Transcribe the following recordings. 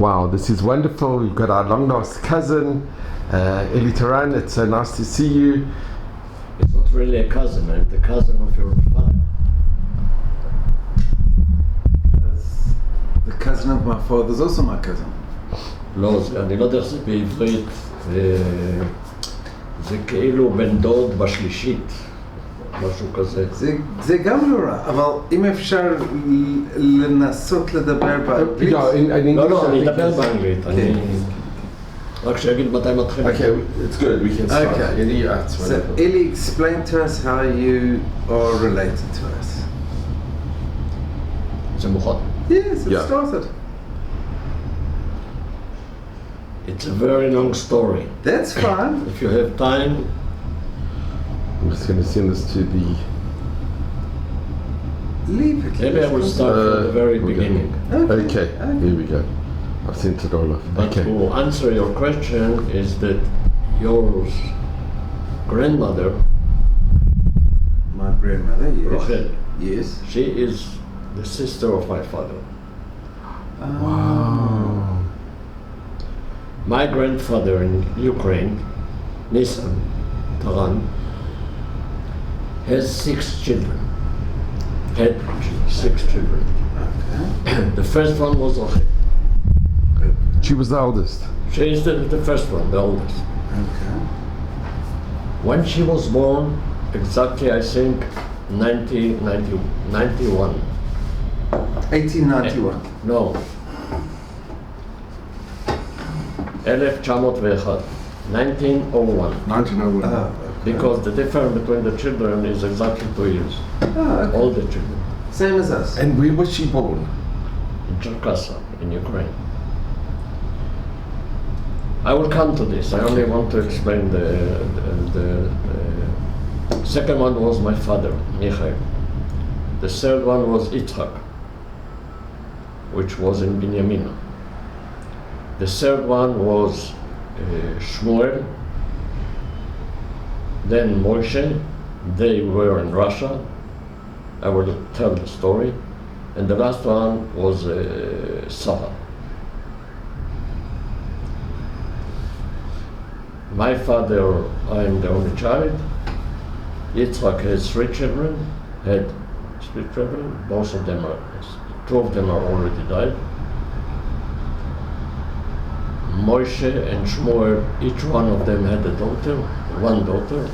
Wow, this is wonderful. We've got our long lost cousin, Eli Toran. It's so nice to see you. It's not really a cousin, man. The cousin of your father. The cousin of my father is also my cousin. לא, אני לא יודע איך זה בעברית. זה כאילו בן דוד בשלישית. משהו כזה. זה גם לא רע, אבל אם אפשר לנסות לדבר באנגלית. לא, אני אדבר באנגלית. רק שיגיד מתי מתחיל. Okay, it's good. We can start. Okay. So, Eli, explain to us how you are related to us. זה מוכן. Yes, it started. It's a very long story. That's fine. If you have time. I'm just going to send this to the... Leave it. Maybe I will start from the very beginning. Okay, here we go. I've sent it all off. But to answer your question is that your grandmother, My grandmother, yes. Rachel, Yes. she is the sister of my father. Wow. My grandfather in Ukraine, Nissan, Toran, has 6 children. Had 6 children. Okay. The first one was Rachel. She was the eldest. She is the first one, the oldest. Okay. When she was born, exactly I think 1991. 1891. No. 1901. 1901. 1901. Okay. Because the difference between the children is exactly 2 years. Okay. All the children. Same as us. And where was she born? In Cherkassa, in Ukraine. I will come to this. I only want to explain the second one was my father, Michael. The third one was Yitzhak, which was in Binyamin. The third one was Shmuel, then Moshe. They were in Russia. I will tell the story. And the last one was Sarah. My father, I am the only child. Yitzhak has 3 children, had 3 children. Both of them are, 2 of them are already died. Moshe and Shmuel, each one of them had a daughter, 1 daughter.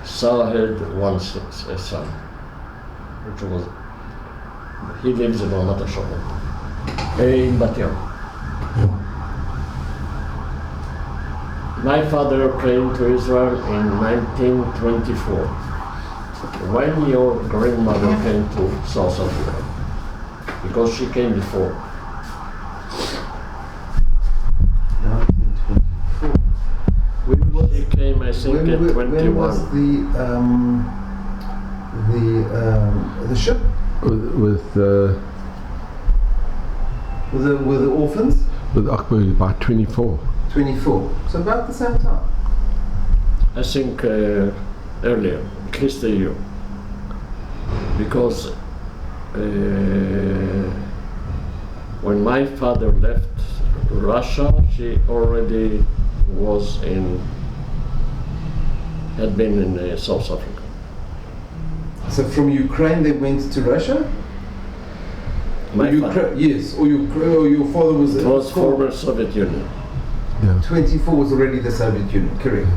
Sarah had 1 son, which was, he lives in Ramat HaSharon, in Bat Yam. My father came to Israel in 1924, when your grandmother came to South Africa, because she came before. 1924. She came, I think, at 21. When was the ship With with the orphans? with Akbar about 24. 24. So about the same time. I think earlier, at least a year. Because when my father left Russia, she already had been in South Africa. So from Ukraine they went to Russia? My father. Yes, or your father was... It was former Soviet Union. Yeah. 24 was already the Soviet Union, correct.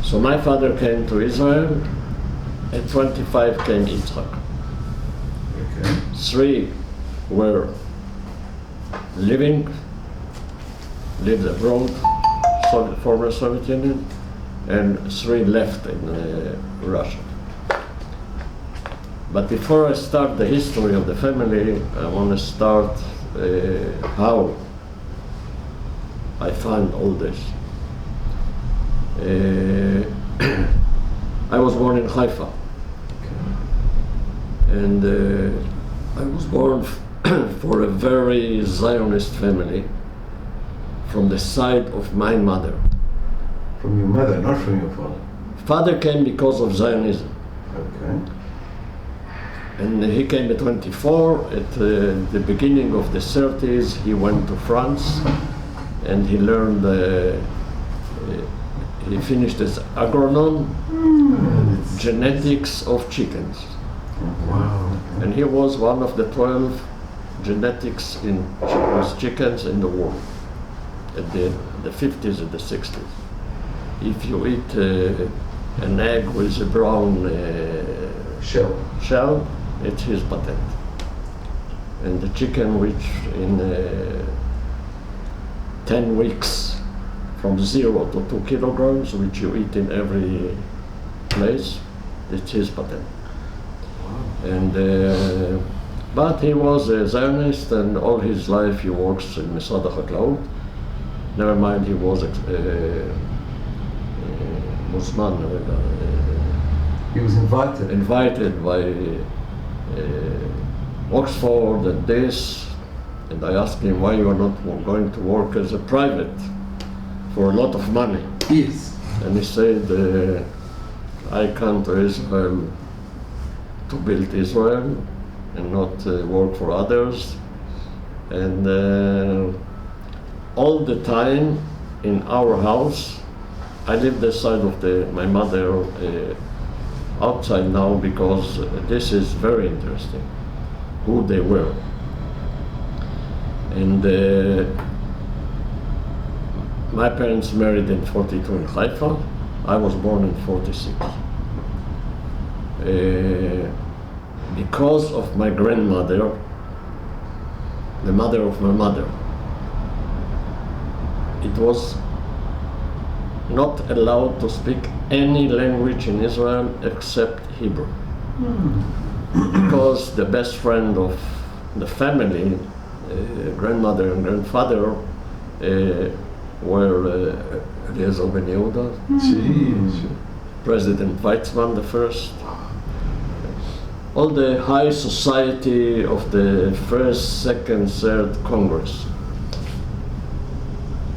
So my father came to Israel, at 25 came Yitzhak. Okay. 3 were lived abroad, former Soviet Union, and 3 left in Russia. But before I start the history of the family, I want to start how I find all this. I was born in Haifa, and I was born for a very Zionist family from the side of my mother. From your mother, not from your father? Father came because of Zionism. Okay. And he came at 24. At the beginning of the 30s, he went to France, and he learned. He finished as agronome, genetics of chickens. Wow. And he was one of the 12 genetics in chickens in the world at the 50s and the 60s. If you eat an egg with a brown shell, it's his patent. And the chicken which in 10 weeks from 0 to 2 kilograms, which you eat in every place, it's his patent. And but he was a Zionist, and all his life he works in Misrad HaChaklaut. Never mind, he was Musman. He was Invited by Oxford and this, and I asked him why you are not going to work as a private for a lot of money. Yes. And he said, I come to Israel to build Israel and not work for others. And all the time in our house, I live the side of my mother outside now, because this is very interesting, who they were. And my parents married in 42 in Haifa. I was born in 46. Because of my grandmother, the mother of my mother, it was not allowed to speak any language in Israel except Hebrew. Because the best friend of the family, grandmother and grandfather, were Eliezer Ben Yehuda, President Weizmann the first, all the high society of the first, second, third Congress.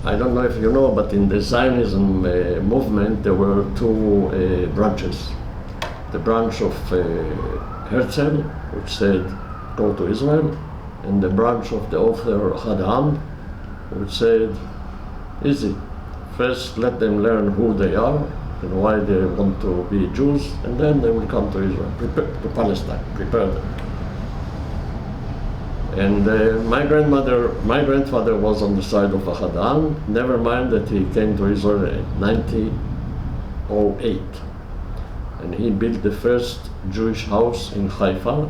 I don't know if you know, but in the Zionism movement there were two branches. The branch of Herzl, which said go to Israel, and the branch of the author Ahad Ha'am, which said easy, first let them learn who they are and why they want to be Jews, and then they will come to Israel, to Palestine, prepare them. And my grandfather was on the side of Ahad Ha'am, never mind that he came to Israel in 1908. And he built the first Jewish house in Haifa,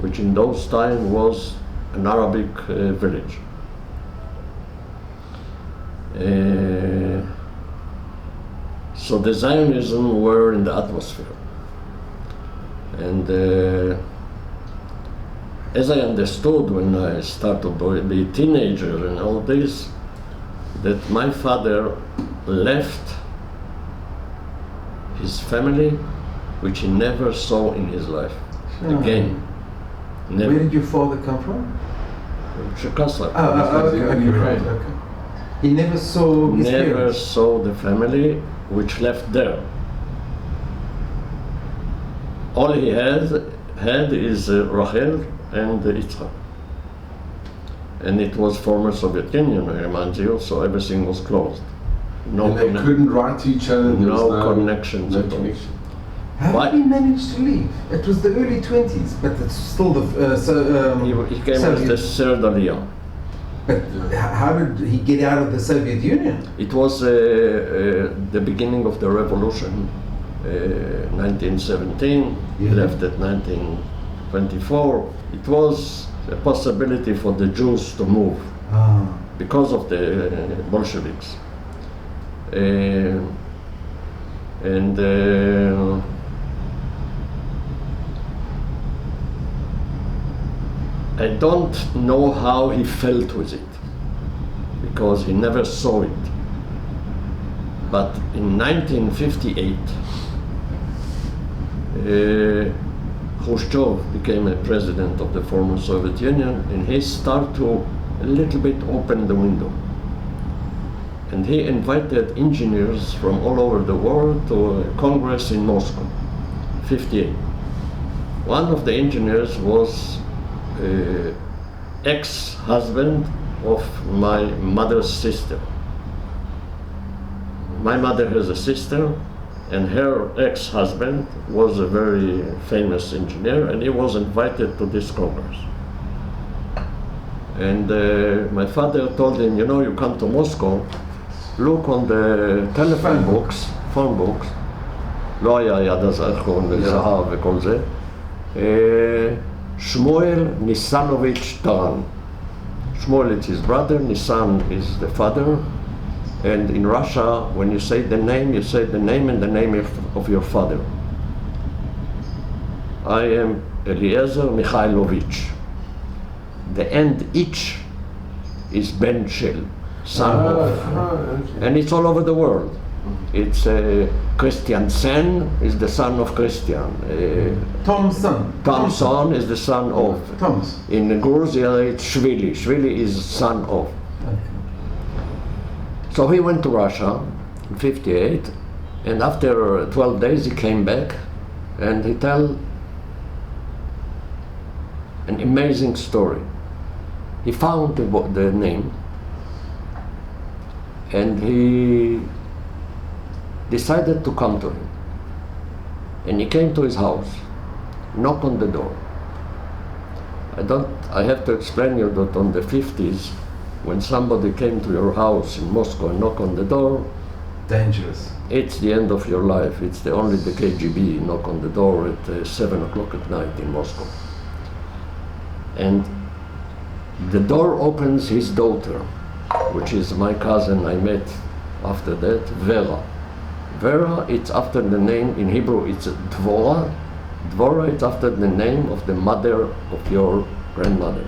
which in those times was an Arabic village. So the Zionism were in the atmosphere. And as I understood when I started to be a teenager and all this, that my father left his family, which he never saw in his life again. Never. Where did your father come from? Cherkasy. Okay. He never saw his Never parents. saw the family which left there. All he had is Rachel and Yitzhak. And it was former Soviet Union, I remind you, so everything was closed. And they couldn't write to each other. There was No connections no at all. connection. How Why? did he manage to leave? It was the early 20s, but it's still the He came as the third Aliyah. But how did he get out of the Soviet Union? It was the beginning of the revolution, 1917, Yeah. left at 1924. It was a possibility for the Jews to move because of the Bolsheviks. I don't know how he felt with it, because he never saw it. But in 1958, Khrushchev became a president of the former Soviet Union, and he started to a little bit open the window. And he invited engineers from all over the world to a congress in Moscow, 58. one of the engineers was ex-husband of my mother's sister. My mother has a sister, and her ex-husband was a very famous engineer, and he was invited to this congress. And my father told him, you know, you come to Moscow, look on the telephone books, phone books, לא היה יד הזכרון וזהב וכל זה, שמואל ניסנוביץ' טרן. Shmuel is his brother, Nisan is the father, and in Russia, when you say the name and the name of your father. I am Eliezer Mikhailovich. The end ich is Ben Shel, son of, okay. and it's all over the world. It's Christian Sen is the son of Christian. Thompson is the son of. Thomas. In Georgia, it's Shvili. Shvili is son of. Okay. So he went to Russia in '58, and after 12 days he came back, and he told an amazing story. He found the name, and he decided to come to him. And he came to his house, knocked on the door. I have to explain you that on the 50s, when somebody came to your house in Moscow and knocked on the door, Dangerous. it's the end of your life. It's only the KGB knock on the door at 7 o'clock at night in Moscow. And the door opens his daughter, which is my cousin I met after that, Vera. Vera, it's after the name, in Hebrew it's Dvora. Dvora, it's after the name of the mother of your grandmother.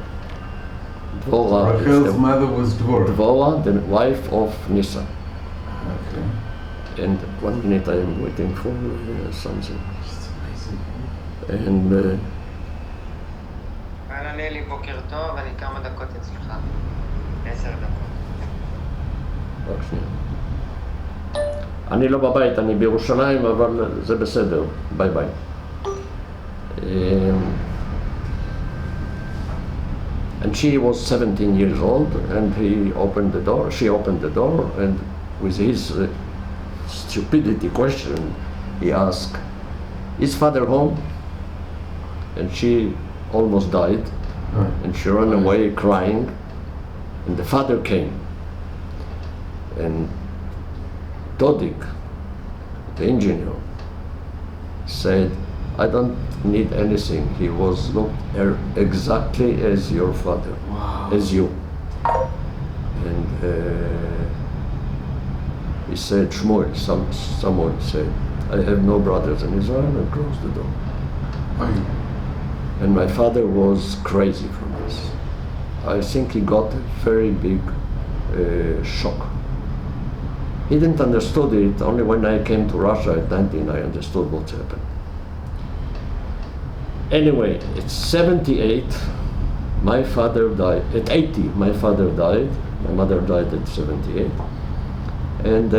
Dvora is Rachel's the mother was Dvora. Dvora, the wife of Nisa. Okay. And 1 minute, I am waiting for something. It's amazing. And אהלן אלי, בוקר טוב, אני כמה דקות אצלך. 10 דקות. רק שנייה. אני לא בבית, אני בירושלים, אבל זה בסדר. ביי ביי. And she was 17 years old, and he opened the door. She opened the door, and with his stupidity question, he asked, "Is father home?" And she almost died, and she ran away crying. And the father came, and Dodik, the engineer, said, "I don't need anything. He was looked exactly as your father, Wow. as you." And he said, Shmuel, someone said, "I have no brothers in Israel," and closed the door. And my father was crazy from this. I think he got a very big shock. He didn't understand it. Only when I came to Russia at 19, I understood what's happened. Anyway, at 78, my father died. At 80, my father died. My mother died at 78. And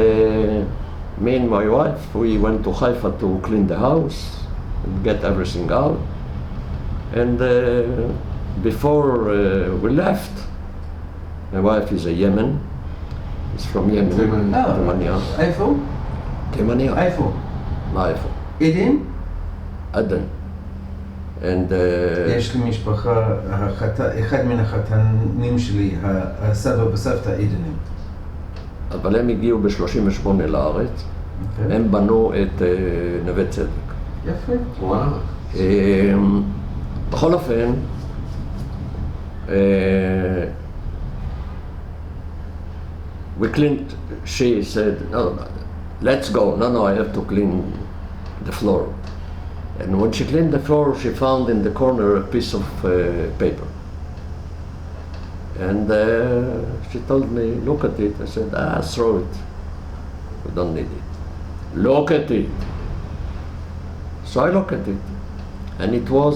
me and my wife, we went to Haifa to clean the house and get everything out. And before we left, my wife is a Yemen. She's from Yemen. תימניה. איפה? תימניה. איפה? מה איפה? עדן? עדן. And יש לי משפחה, אחד מן החתנים שלי, הסבא בסבתא עדנים. אבל הם הגיעו ב-38 לארץ. אוקיי. הם בנו את נווה צדק. יפה. וואו. בכל אופן, we cleaned, she said, "No, let's go." No, I have to clean the floor. And when she cleaned the floor, she found in the corner a piece of paper. And she told me, "Look at it." I said, "Throw it. We don't need it." "Look at it." So I looked at it. And it was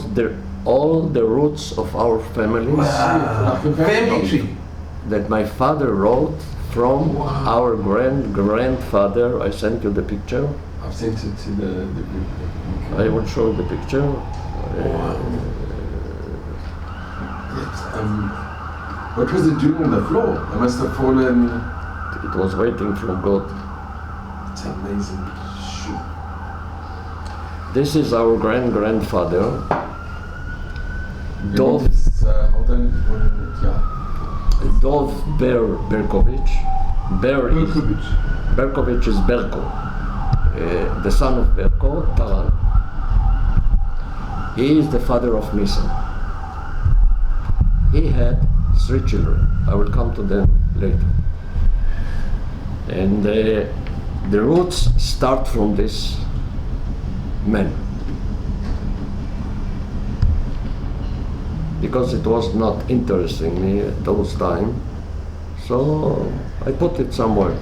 all the roots of our families Wow. Family tree. that my father wrote from Wow. our grandfather. I sent you the picture. I've seen to the I will show the picture. What was it doing on the floor? It must have fallen. It was waiting from God. It's amazing. Shoot. This is our grandfather. You Dov. need this, hold on 1 minute, yeah. Dov Berkovich. Berkovich is Berko, the son of Berko, Toran. He is the father of Misa. He had 3 children. I will come to them later. And the roots start from this man. Because it was not interesting me at those times, so I put it somewhere.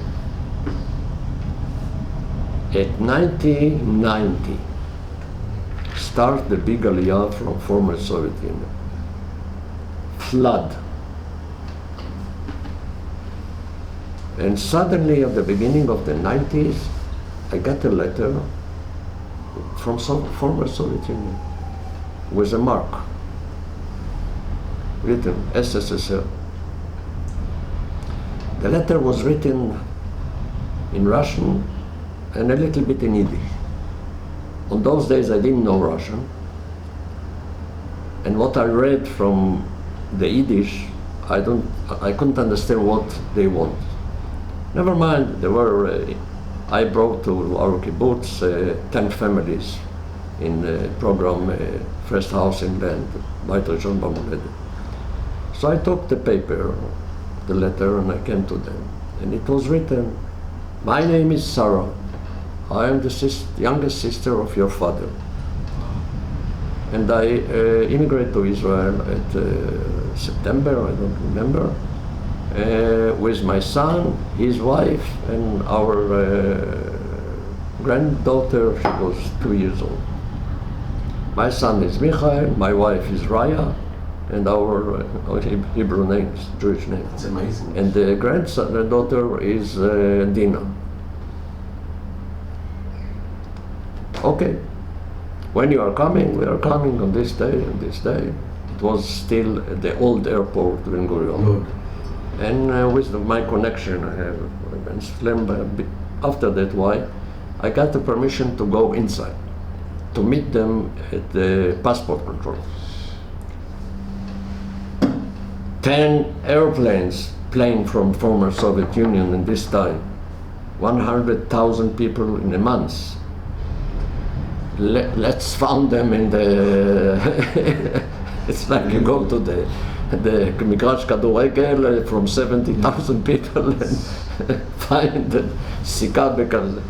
At 1990, start the big aliyah from former Soviet Union. Flood. And suddenly at the beginning of the 90s, I got a letter from some former Soviet Union with a mark written SSSR. The letter was written in Russian and a little bit in Yiddish. On those days I didn't know Russian, and what I read from the Yiddish, I couldn't understand what they want. Never mind, there were, I brought to our kibbutz 10 families in the program First House in Land, Beit Rishon B'Moledet. So I took the paper, the letter, and I came to them. And it was written, "My name is Sarah. I am the youngest sister of your father. And I immigrated to Israel at September, I don't remember, with my son, his wife, and our granddaughter. She was 2 years old. My son is Michael, my wife is Raya, and our Hebrew names, Jewish names. It's amazing. And the granddaughter is Dina. Okay, when you are coming, we are coming on this day and this day. It was still at the old airport in Gurion. Good. And with my connection I have, after that, why? I got the permission to go inside, to meet them at the passport control. 10 airplanes playing from former Soviet Union in this time, 100,000 people in a month. Let's found them in the, it's like you go to the מגרש כדורגל from 70,000 people and find the סיכה בכזה.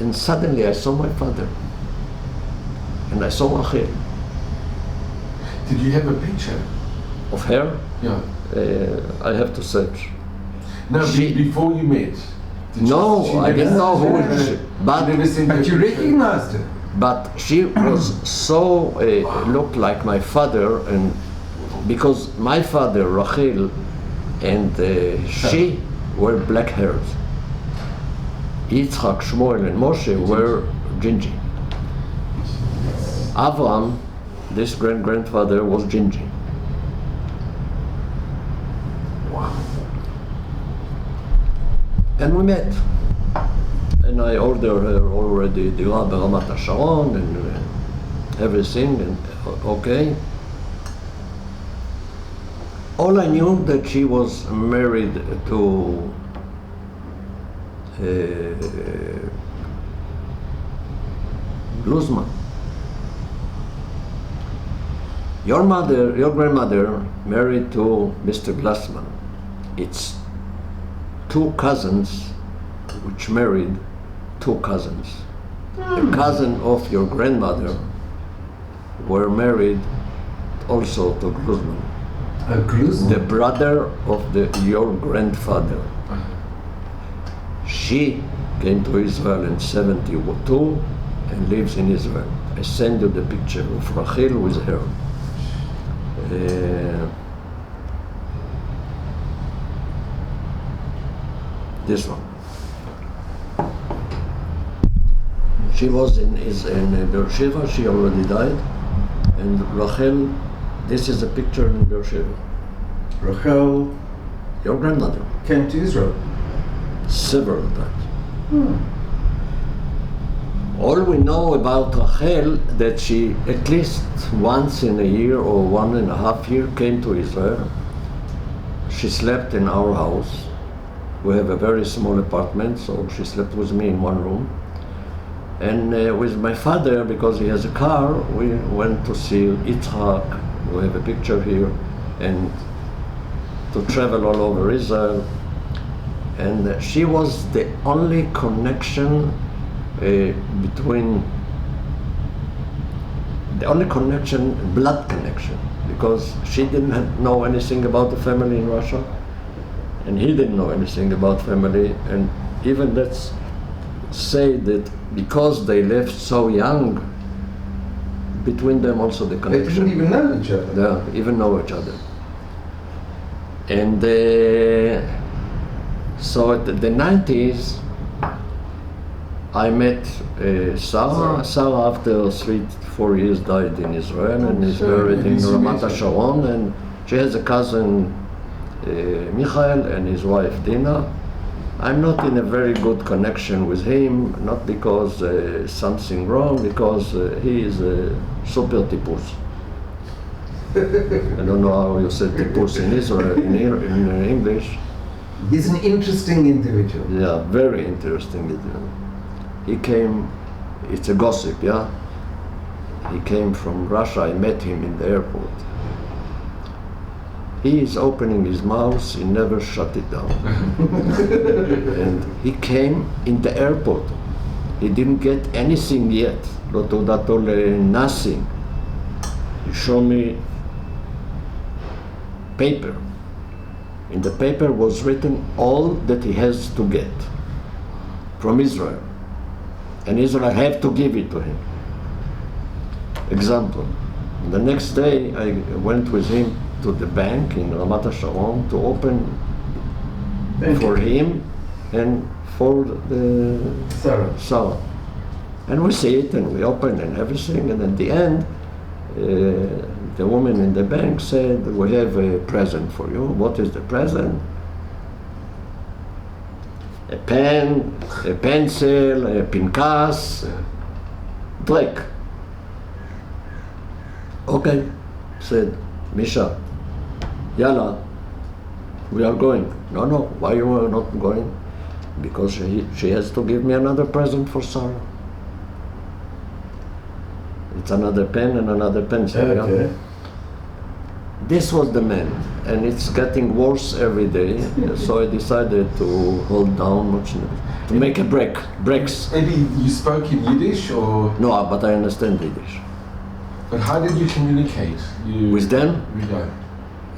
And suddenly I saw my father, and I saw Rachel. Did you have a picture? Of her? Yeah. I have to search. No, before you met. No, I didn't know who it is. But you recognized her. But she was so looked like my father, and because my father Rachel and she were black hairs. Yitzchak, Shmuel, and Moshe were gingy. Avram, this grandfather, was gingy. Wow. And we met. And I ordered her already דירה ברמת השרון and everything, and okay. All I knew that she was married to Glassman. Your grandmother married to Mr. Glassman. It's 2 cousins which married 2 cousins. The cousin of your grandmother were married also to Glassman. The brother of your grandfather. She came to Israel in 1972 and lives in Israel. I send you the picture of Rachel with her. This one. She was in Beersheba, she already died. And Rachel, this is a picture in Beersheba. Rachel Your grandmother, came to Israel. several times. All we know about Rachel that she at least once in a year or 1.5 years came to Israel. She slept in our house. We have a very small apartment, so she slept with me in one room. And with my father, because he has a car, we went to see Yitzhak. We have a picture here, and to travel all over Israel. And she was the only connection blood connection, because she didn't know anything about the family in Russia, and he didn't know anything about family. And even let's say that because they left so young, between them also the They connection. didn't even know each other. Yeah, even know each other. And so at the 90s, I met Sarah. Sarah, after 3-4 years, died in Israel and is buried in Ramat HaSharon. And she has a cousin, Michael, and his wife, Dina. I'm not in a very good connection with him, not because something wrong, because he is a super tipus. I don't know how you say tipus in Israel, in English. He's an interesting individual. Yeah, very interesting. He came, it's a gossip, yeah? He came from Russia, I met him in the airport. He is opening his mouth, he never shut it down. And he came in the airport. He didn't get anything yet, nothing. He showed me paper. In the paper was written all that he has to get from Israel. And Israel have to give it to him. Example, the next day I went with him to the bank in Ramat HaSharon to open for him and for the Sarah. And we see it and we open and everything, and at the end the woman in the bank said, "We have a present for you." What is the present? A pen, a pencil, a pinkas, Drake. Okay, said Misha, Yalla, we are going. No, why you are not going? Because she has to give me another present for Sarah. It's another pen and another pencil. Okay. Yeah? This was the man, and it's getting worse every day. So I decided to hold down, to make a breaks. Maybe you spoke in Yiddish, or? No, but I understand Yiddish. But how did you communicate? With them?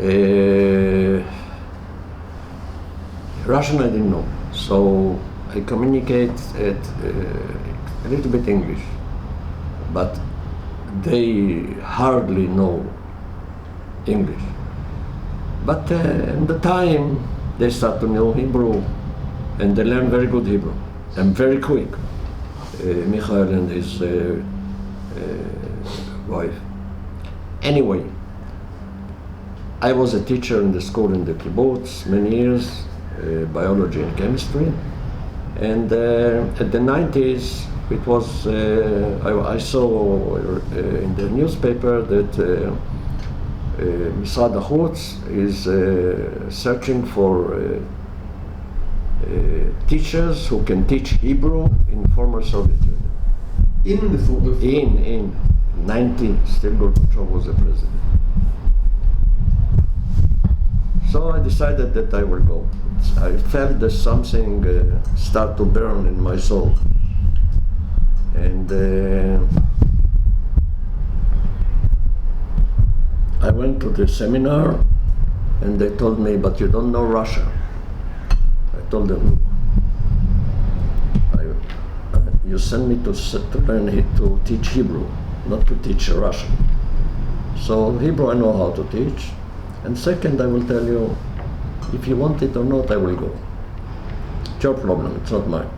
Yeah. Russian I didn't know, so I communicate a little bit English, but they hardly know English. But in the time they start to know Hebrew, and they learn very good Hebrew, and very quick. Michael and his wife. Anyway, I was a teacher in the school in the kibbutz many years, biology and chemistry, and at the 90s it was, I saw in the newspaper that Misrad HaChutz is searching for teachers who can teach Hebrew in former Soviet Union. In the former. In 90, still Gorbachev was the president. So I decided that I will go. I felt that something start to burn in my soul. And I went to the seminar, and they told me, "But you don't know Russia." I told them, "You send me to learn to teach Hebrew, not to teach Russian. So Hebrew I know how to teach, and second I will tell you, if you want it or not, I will go. It's your problem, it's not mine."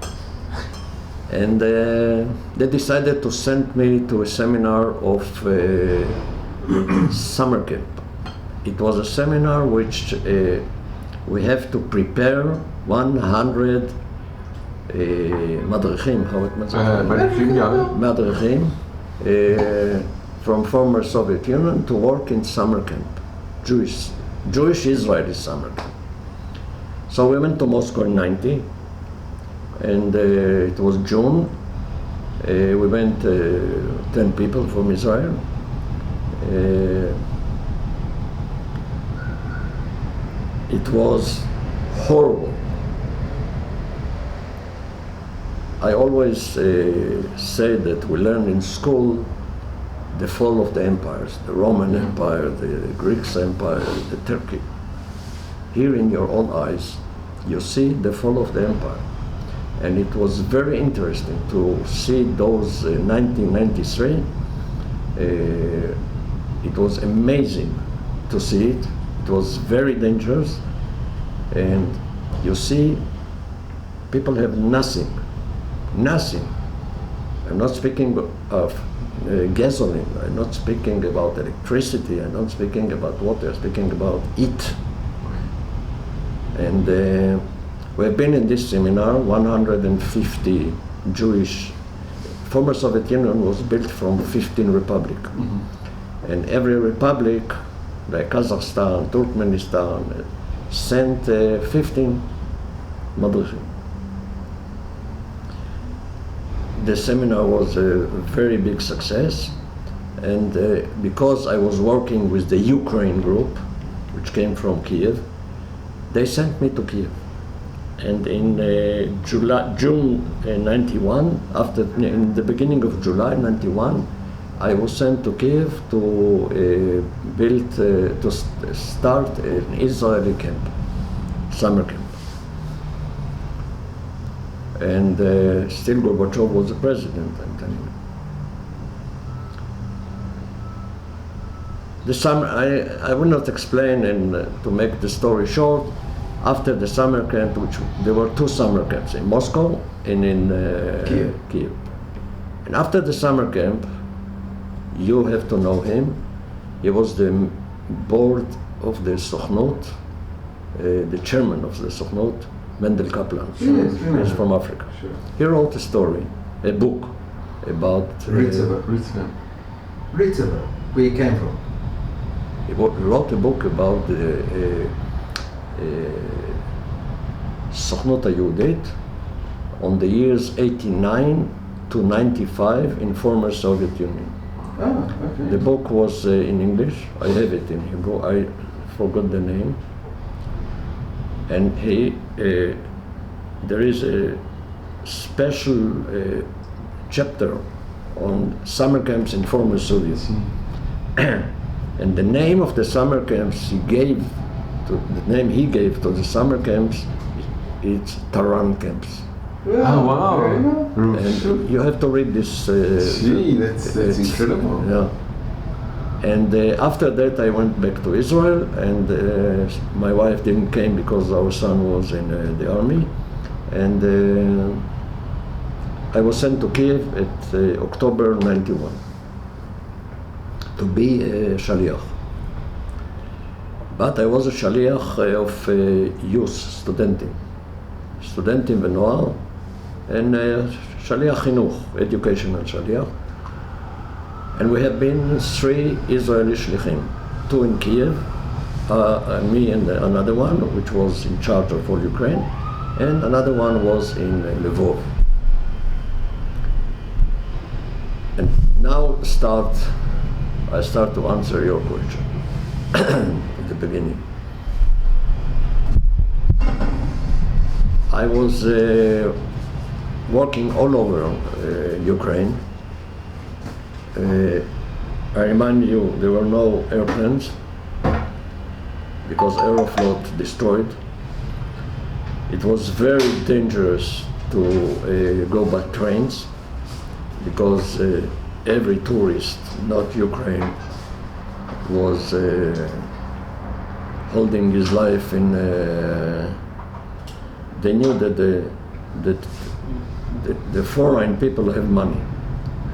And they decided to send me to a seminar of summer camp. It was a seminar which we have to prepare 100 מדריכים, how it מניחים, yeah. מדריכים from former Soviet Union to work in summer camp, Jewish Israeli summer camp. So we went to Moscow in 90, and it was June. We went 10 people from Israel. It was horrible. I always say that we learn in school the fall of the empires, the Roman Empire, the Greek Empire, the Turkey. Here in your own eyes, you see the fall of the empire. And it was very interesting to see those 1993. It was amazing to see it. It was very dangerous. And you see, people have nothing. Nothing. I'm not speaking of gasoline. I'm not speaking about electricity. I'm not speaking about water. I'm speaking about it. And we have been in this seminar, 150 Jewish. Former Soviet Union was built from 15 republics. Mm-hmm. And every republic, like Kazakhstan, Turkmenistan, sent 15 madrichim. The seminar was a very big success, and because I was working with the Ukraine group, which came from Kiev, they sent me to Kiev. And in June 91, in the beginning of July 91, I was sent to Kiev to start an Israeli camp, summer camp. And still Gorbachev was the president, I'm telling you. The summer, I will not explain, and to make the story short, after the summer camp, which there were 2 summer camps, in Moscow and in Kiev. And after the summer camp, you have to know him. He was the board of the Sochnut, the chairman of the Sochnut, Mendel Kaplan. He's from Africa. Sure. He wrote a story, a book about Ritzeva, where he came from. He wrote a book about the Sochnut HaYehudit on the years 89 to 95 in former Soviet Union. Oh, okay. The book was in English. I have it in Hebrew. I forgot the name. And there is a special chapter on summer camps in former Soviet. And the name of the summer camps he gave to the summer camps, it's Toran camps. Oh wow! And you have to read this. That's incredible. Yeah. And after that, I went back to Israel, and my wife didn't came because our son was in the army, and I was sent to Kiev at October 91 to be a shaliach. But I was a shaliach of youth, סטודנטים ונוער, and shaliach chinuch, educational shaliach. And we have been 3 Israeli shlichim, 2 in Kiev, me and another one, which was in charge of all Ukraine, and another one was in Lvov. And now I start to answer your question at the beginning. I was working all over Ukraine. I remind you, there were no airplanes because Aeroflot destroyed. It was very dangerous to go by trains because every tourist, not Ukraine, was holding his life in. They knew that the foreign people have money,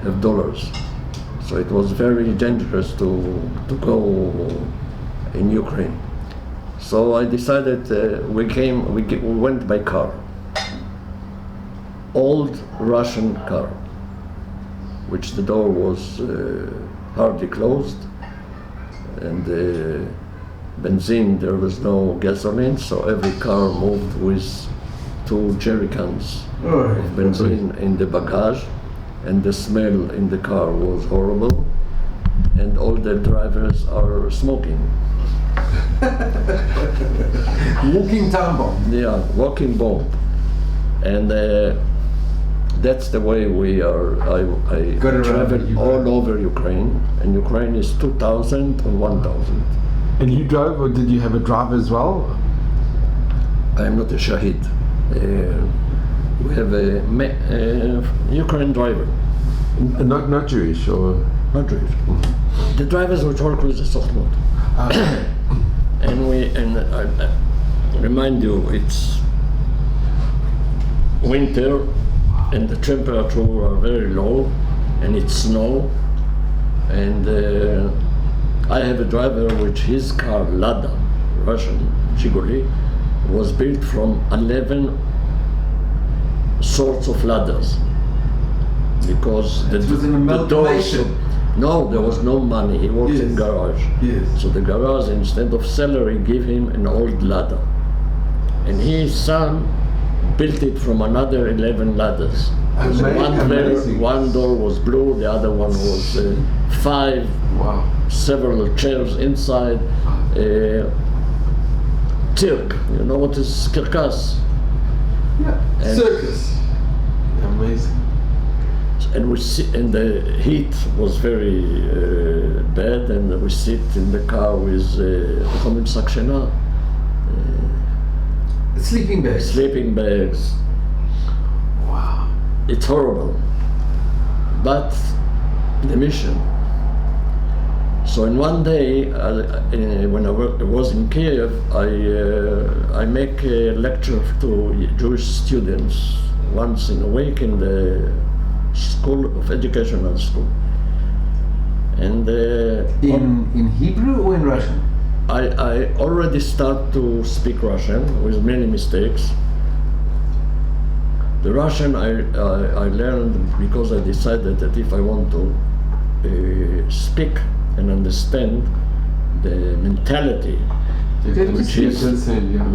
have dollars. So it was very dangerous to go in Ukraine. So I decided we went by car. Old Russian car, which the door was hardly closed, and benzene, there was no gasoline, so every car moved with 2 jerry cans of benzene in the bagage, and the smell in the car was horrible, and all the drivers are smoking. Walking time bomb. Yeah, walking bomb. And that's the way we are. I Got around travel Ukraine. all over Ukraine, and Ukraine is 2,000 and 1,000. And you drove, or did you have a driver as well? I'm not a shahid. We have a Ukrainian driver, Not Jewish, or? not Jewish. The drivers which work with the Sochmot. And I remind you, it's winter and the temperature are very low, and it's snow, and I have a driver which his car, Lada, Russian Zhiguli, was built from 11 sorts of ladders, because It was an the doors. amalgamation. No, there was no money. He works in Yes. garage. Yes. So the garage, instead of salary, give him an old ladder. And his son built it from another 11 ladders. So Amazing. one door was blue, the other one was 5, Wow. several chairs inside. Tirk, you know what is kirkas? Yeah. And- Circus. Amazing. And we sit, and the heat was very bad, and we sit in the car with sakshena, Sleeping bags. sleeping bags. Wow. It's horrible, but the mission. So in one day, when I was in Kiev, I make a lecture to Jewish students once in a week in the School of Educational School. And In Hebrew or in Russian? I already start to speak Russian with many mistakes. The Russian I learned because I decided that if I want to speak and understand the mentality,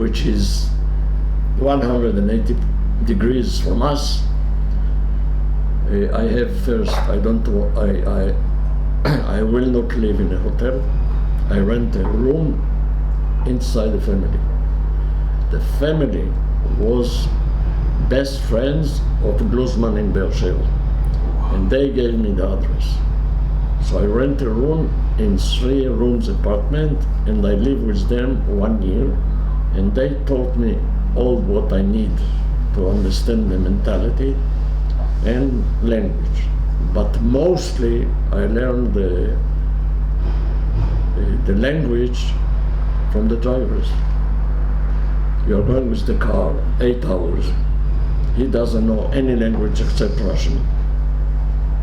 which is 180 degrees from us, I have first, I will not live in a hotel. I rent a room inside the family. The family was best friends of Glassman in Beersheba, and they gave me the address. So I rent a room in 3 rooms apartment, and I live with them 1 year, and they taught me all what I need to understand the mentality and language. But mostly I learned the language from the drivers. You're going with the car 8 hours. He doesn't know any language except Russian.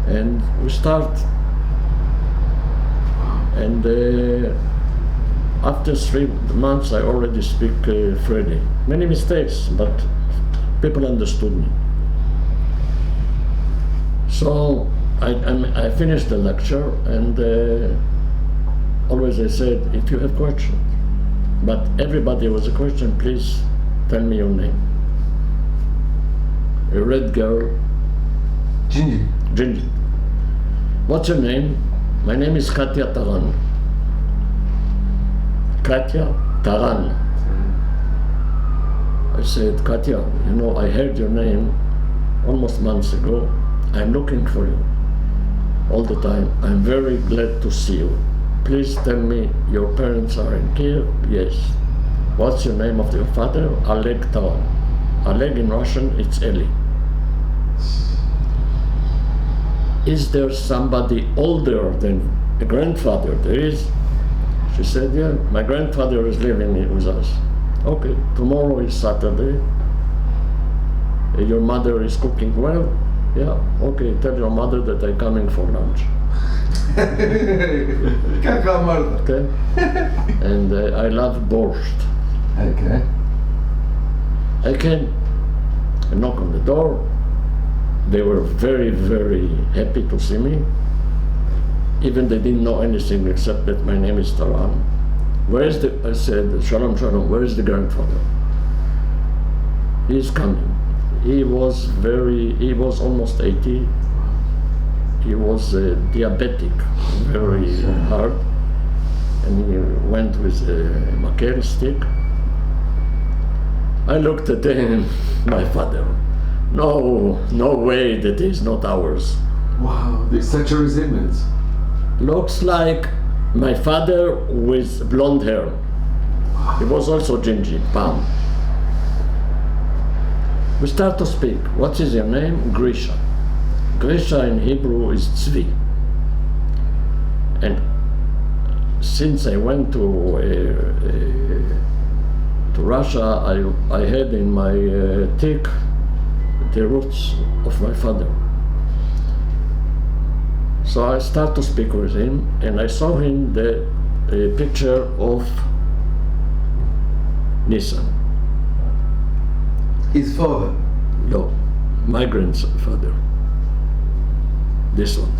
And we start. And after 3 months I already speak freely. Many mistakes, but people understood me. So I finished the lecture, and always I said, if you have questions, but everybody was a question, please tell me your name. A red girl, Gingy. Gingy. What's your name? My name is Katya Toran. Katya Toran. I said, Katya, you know, I heard your name almost months ago. I'm looking for you all the time. I'm very glad to see you. Please tell me, your parents are in Kiev? Yes. What's your name of your father? Oleg Toran. Oleg in Russian, it's Eli. Is there somebody older than a grandfather? There is. She said, yeah, my grandfather is living with us. Okay, tomorrow is Saturday. Your mother is cooking well? Yeah, okay, tell your mother that I'm coming for lunch. ככה אמרת. Okay? And I love borscht. Okay. I came, I knock on the door. They were very, very happy to see me. Even they didn't know anything except that my name is Toran. I said, Shalom, Shalom, where is the grandfather? He's coming. He was almost 80. He was diabetic, very hard. And he went with a makel stick. I looked at him, my father. No way that he's not ours. Wow, there's such a resemblance. Looks like my father with blonde hair. He was also gingy, palm. We start to speak. What is your name? Grisha. Grisha in Hebrew is Tzvi. And since I went to Russia, I had in my tick the roots of my father. So I start to speak with him, and I saw him the picture of Nissan. His father. No, my grandfather. This one.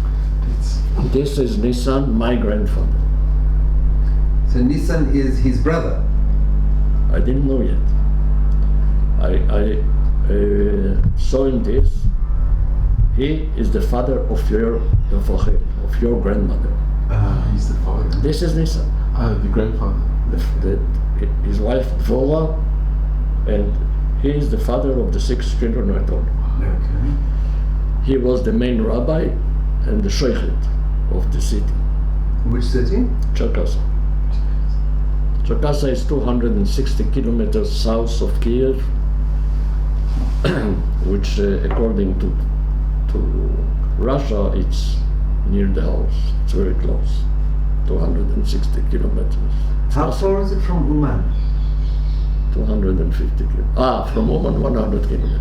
This is Nissan, my grandfather. So Nissan is his brother. I didn't know yet. I saw him this. He is the father of your grandmother. He's the father. This is Nissan. The grandfather. His wife Dvora, and he is the father of the 6 children I told. Okay. He was the main rabbi and the sheikhet of the city, Which city? Cherkassa. Cherkassa is 260 kilometers south of Kiev, which according to Russia, it's near the house. It's very close, 260 kilometers. How far is it from Uman? 250 kilometers. From Oman, 100 kilometers.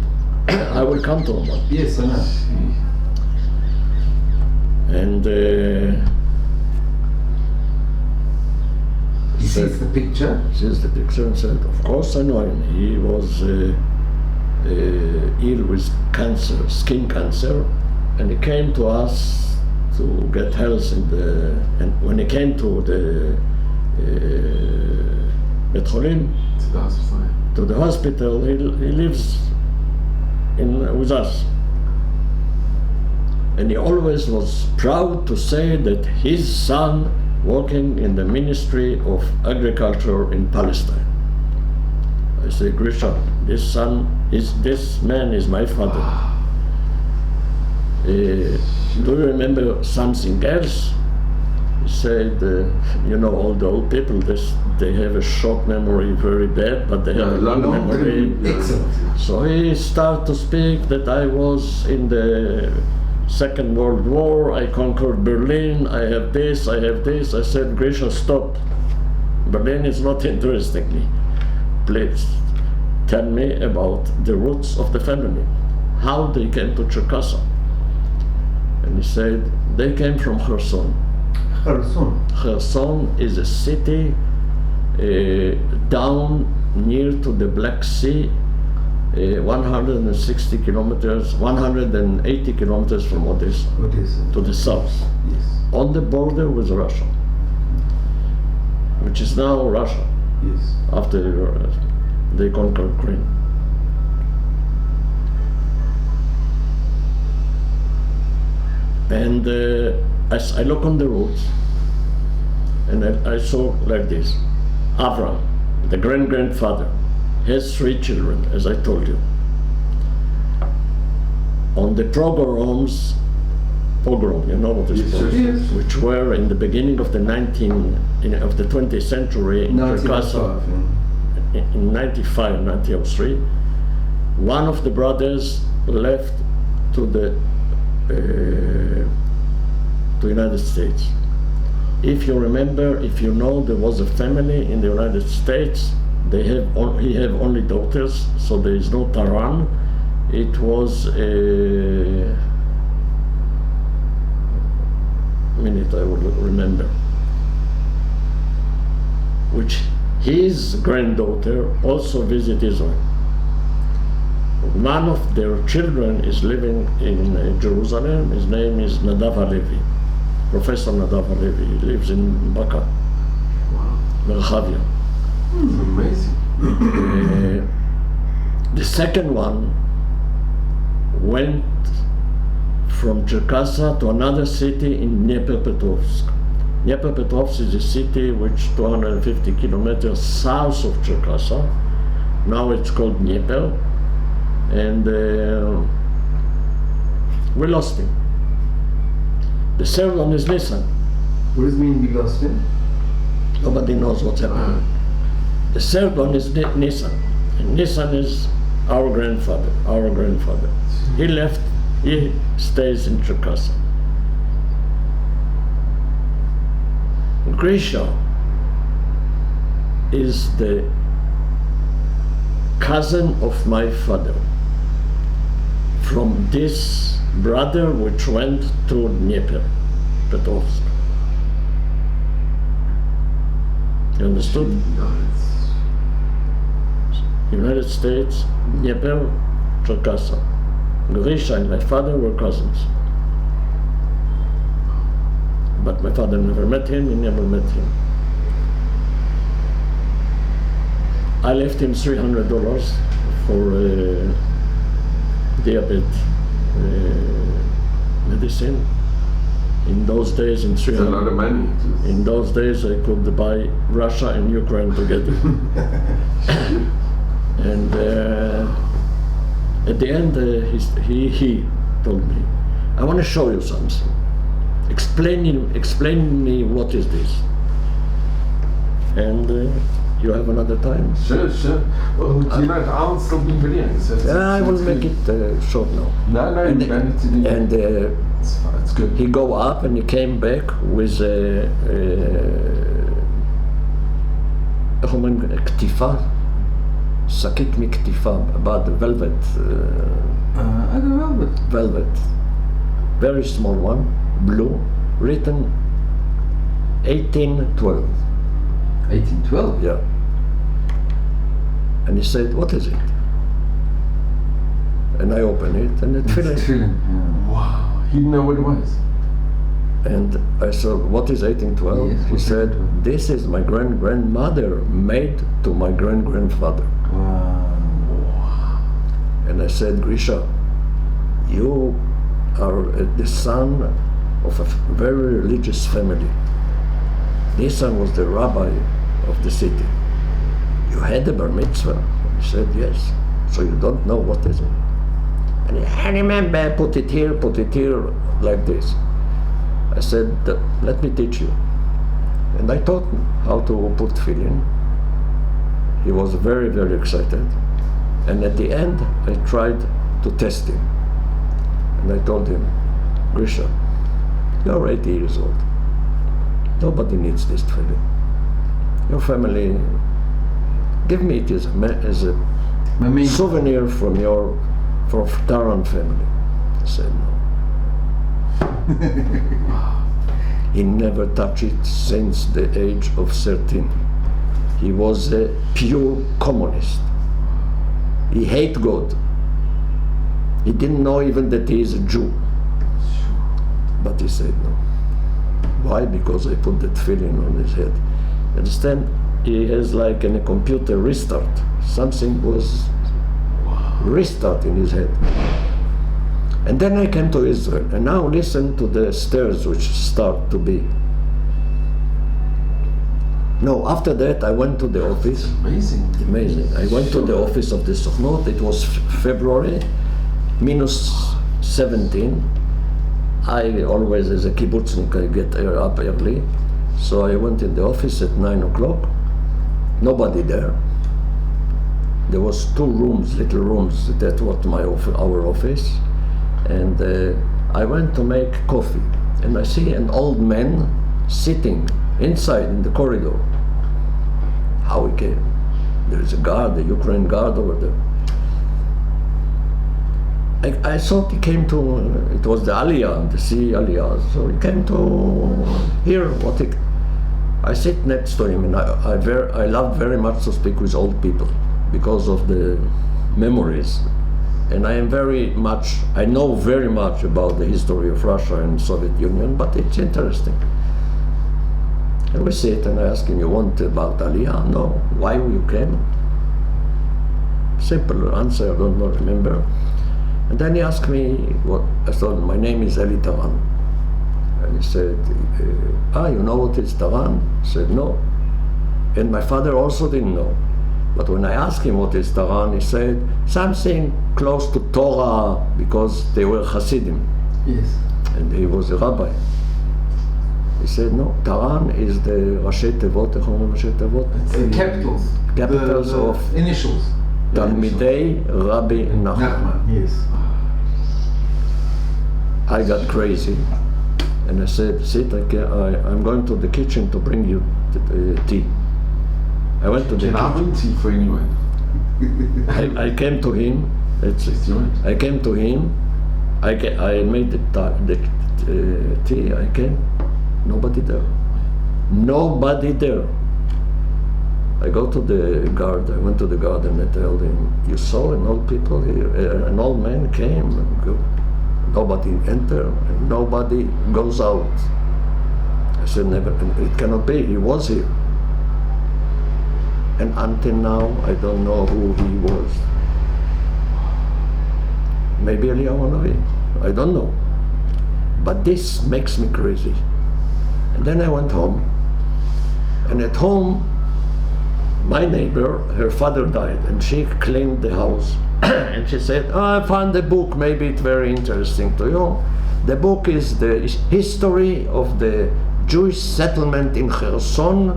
I will come to Oman. Yes, I know. And He sees the picture. sees the picture and said, of course I know him. He was ill with cancer, skin cancer, and he came to us to get health and when he came to the Bet Holim, To the hospital. to the hospital, he lives with us. And he always was proud to say that his son working in the Ministry of Agriculture in Palestine. I say, Grisha, this man is my father. Do you remember something else? He said, all the old people, they have a short memory, very bad, but they have a long memory. Excellent. So he started to speak that I was in the Second World War, I conquered Berlin, I have this. I said, Grisha, stop. Berlin is not interesting me. Please tell me about the roots of the family, how they came to Cherkassa. And he said, they came from Kherson. Kherson. Kherson is a city down near to the Black Sea, 160 kilometers, 180 kilometers from Odessa, to the south, Yes. on the border with Russia, which is now Russia, Yes. after they conquered Ukraine. And as I look on the roads, and I saw like this, Avram, the great-grandfather, has 3 children, as I told you. On the pogroms, you know what is Yes, pogrom? yes. Which were in the beginning of the 20th century in Cherkassa, 1905. in 1903, one of the brothers left to the United States. If you remember, if you know, there was a family in the United States. He have only daughters, so there is no Toran, It was a minute, I will remember, which his granddaughter also visited Israel. One of their children is living in Jerusalem. His name is Nadav Halevi, Professor Nadav Halevi. He lives in Baka, Wow. Merchavia. Amazing. The second one went from Cherkassa to another city in Dnepropetrovsk. Dnepropetrovsk is a city which 250 kilometers south of Cherkassa. Now it's called Dnieper. And we lost him. The third one is Nissan. What does it mean we lost him? Nobody knows what's happening. The third one is Nissan. And Nissan is our grandfather. He left, he stays in Cherkassa. Grisha is the cousin of my father, from this brother which went to Dnepropetrovsk. You understood? United States, Dnieper, Cherkassa. Grisha and my father were cousins. But my father never met him, he never met him. I left him $300 for diabetes medicine. In those days, It's a lot of money. in those days, I could buy Russia and Ukraine together. And at the end, he told me, "I want to show you something. Explain me what is this." And you have another time? Sure. Well, do you know, I'll still be videos. I will make it short now. No, And, you don't need to do and it's fine, it's good. he go up and he came back with איך אומרים? כתיפה? שקית מכתיפה, about the velvet. I don't know, but Velvet. Very small one, blue, written 1812. 1812. Yeah. And he said, "What is it?" And I open it and it's It's filling. yeah. Wow, he didn't know what it was. And I said, "What is 1812?" Yes, He what said, 1812? "This is my grandmother made to my grandfather." Wow. And I said, "Grisha, you are the son of a very religious family. This son was the rabbi of the city. You had a bar mitzvah?" He said, "Yes." "So you don't know what is it?" And I remember, put it here, like this. I said, "Let me teach you." And I taught him how to put tefillin. He was very, very excited. And at the end, I tried to test him. And I told him, "Grisha, you're 80 years old. Nobody needs this tefillin. Your family, give me it as a My main souvenir from Toran family." I said, "No." He never touched it since the age of 13. He was a pure communist. He hated God. He didn't know even that he is a Jew. But he said no. Why? Because I put that feeling on his head. Understand? He has like in a computer restart. Something was restart in his head. And then I came to Israel, and now listen to the stairs which start to be. No, after that I went to the office. Amazing. Amazing. I went to the office of the Sochnot. It was February, minus 17. I always, as a kibbutznik, I get up early. So I went in the office at 9 o'clock. Nobody there. There was 2 rooms, little rooms. That was our office. And I went to make coffee. And I see an old man sitting inside in the corridor. How he came? There is a guard, a Ukraine guard over there. I thought he came to, it was the Aliyah, the sea Aliyah, so he came to hear what it. I sit next to him, and I love very much to speak with old people because of the memories. And I know very much about the history of Russia and Soviet Union, but it's interesting. And we sit, and I ask him, you want about Aliyah? No. Why you came? Simple answer, I don't know, remember. And then he asked me what, I told him, my name is Eli Toran. And he said, you know what is Toran? I said, no. And my father also didn't know. But when I asked him what is Toran, he said, something close to Torah, because they were Hasidim. Yes. And he was a rabbi. He said, no, Toran is the Rashi Tevot, It's the capitals. Capitals the of initials. Talmidei Rabbi Nachman. Yes. I got crazy, and I said, sit, I'm going to the kitchen to bring you tea. I went to the kitchen. Tea for anyone. I came to him. I came to him. I made the tea. I came. Nobody there. Nobody there. I go to the garden. I went to the garden and I told him, you saw an old people here. An old man came and go. Nobody enter and nobody goes out. I said, never. It cannot be. He was here. And until now, I don't know who he was. Maybe Eliyahu Hanavi. I don't know. But this makes me crazy. And then I went home. And at home, my neighbor, her father died, and she cleaned the house. And she said, I found the book, maybe it's very interesting to you. The book is the history of the Jewish settlement in Kherson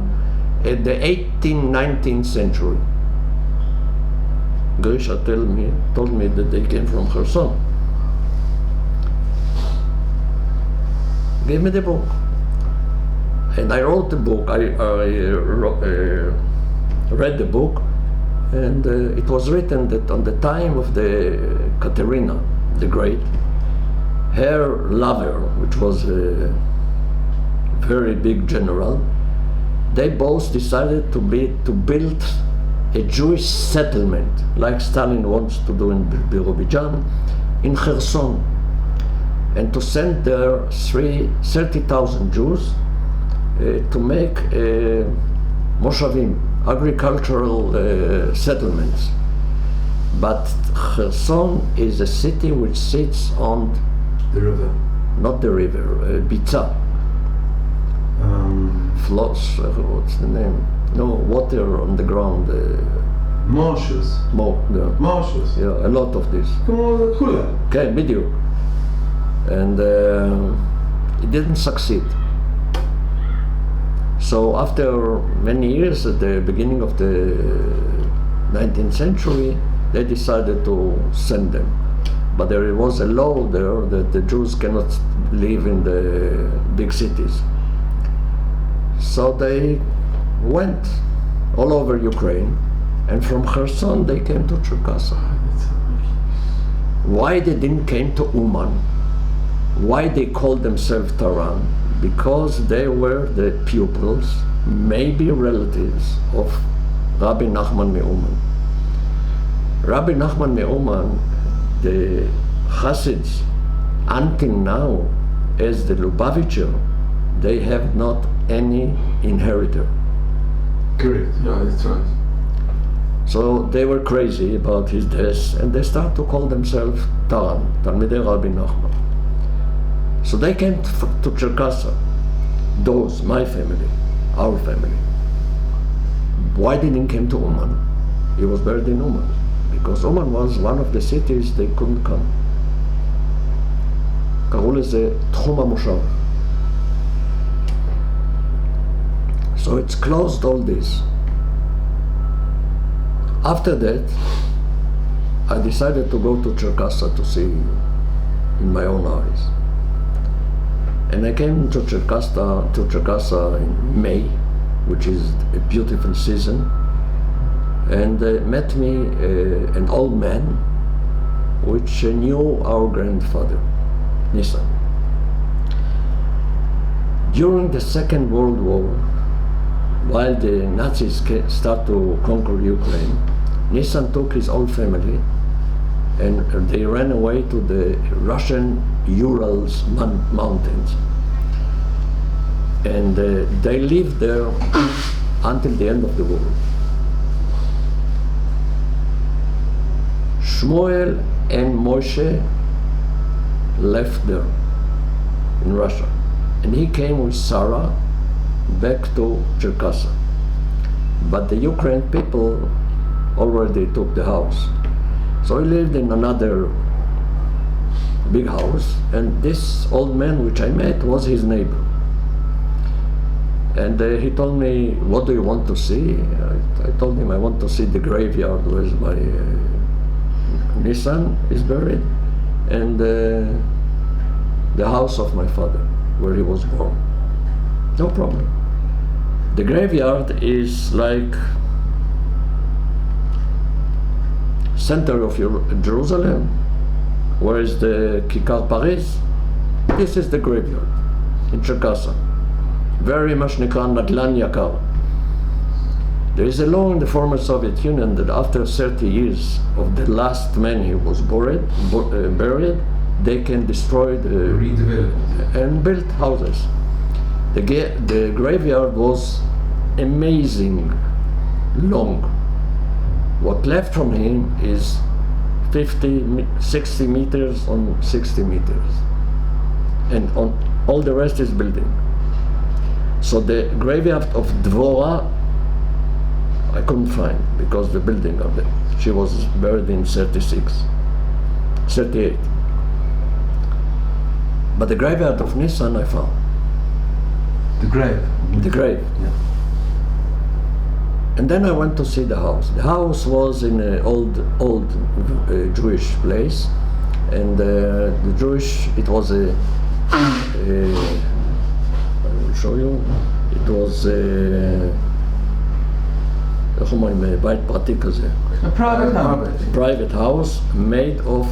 in the 18th, 19th century. Grisha told me that they came from Kherson. Gave me the book. And I wrote the book. I read the book, and it was written that on the time of the Katerina the Great, her lover, which was a very big general, they both decided to build a Jewish settlement, like Stalin wants to do in Birobidzhan, in Kherson, and to send there 30,000 Jews to make moshavim, agricultural settlements. But Kherson is a city which sits on The river. not the river, Bitsa. Floss, what's the name? No, water on the ground. Marshes. Marshes. Yeah, a lot of this. כמו כולה. Okay, בדיוק. And it didn't succeed. So after many years, at the beginning of the 19th century, they decided to send them. But there was a law there that the Jews cannot live in the big cities. So they went all over Ukraine, and from Kherson they came to Cherkassa. Why they didn't came to Uman? Why they called themselves Toran? Because they were the pupils, maybe relatives of Rabbi Nachman Meuman. Rabbi Nachman Meuman, the Hasids, until now, as the Lubavitcher, they have not any inheritor. Correct. Yeah, that's right. So they were crazy about his death, and they started to call themselves Toran, Talmidei Rabbi Nachman. So they came to Cherkassa, those, my family, our family. Why didn't come to Uman? He was buried in Uman, because Uman was one of the cities they couldn't come. קראו לזה תחום המושב. So it's closed all this. After that, I decided to go to Cherkassa to see in my own eyes. And I came to Cherkassa in May, which is a beautiful season, and met me an old man which knew our grandfather, Nissan. During the Second World War, while the Nazis start to conquer Ukraine, Nissan took his whole family and they ran away to the Russian Urals mountains. And they lived there until the end of the war. Shmuel and Moshe left there in Russia. And he came with Sarah back to Cherkassa. But the Ukraine people already took the house. So he lived in another big house, and this old man which I met was his neighbor. And he told me, what do you want to see? I told him I want to see the graveyard where my Nissan is buried, and the house of my father, where he was born. No problem. The graveyard is like center of Jerusalem. Where is the Kikar Paris? This is the graveyard in Cherkassa. Very much נקרא נדל"ן יקר. There is a law in the former Soviet Union that after 30 years of the last man who was buried, they can destroy and build houses. The graveyard was amazing long. What left from him is 60 meters on 60 meters. And on all the rest is building. So the graveyard of Dvora, I couldn't find because the building of it. She was buried in 38. But the graveyard of Nissan I found. The grave. The grave. Yeah. And then I went to see the house. The house was in an old Jewish place, and the Jewish, it was I will show you. It was איך אומרים, בית פרטי כזה. A private house. Private house made of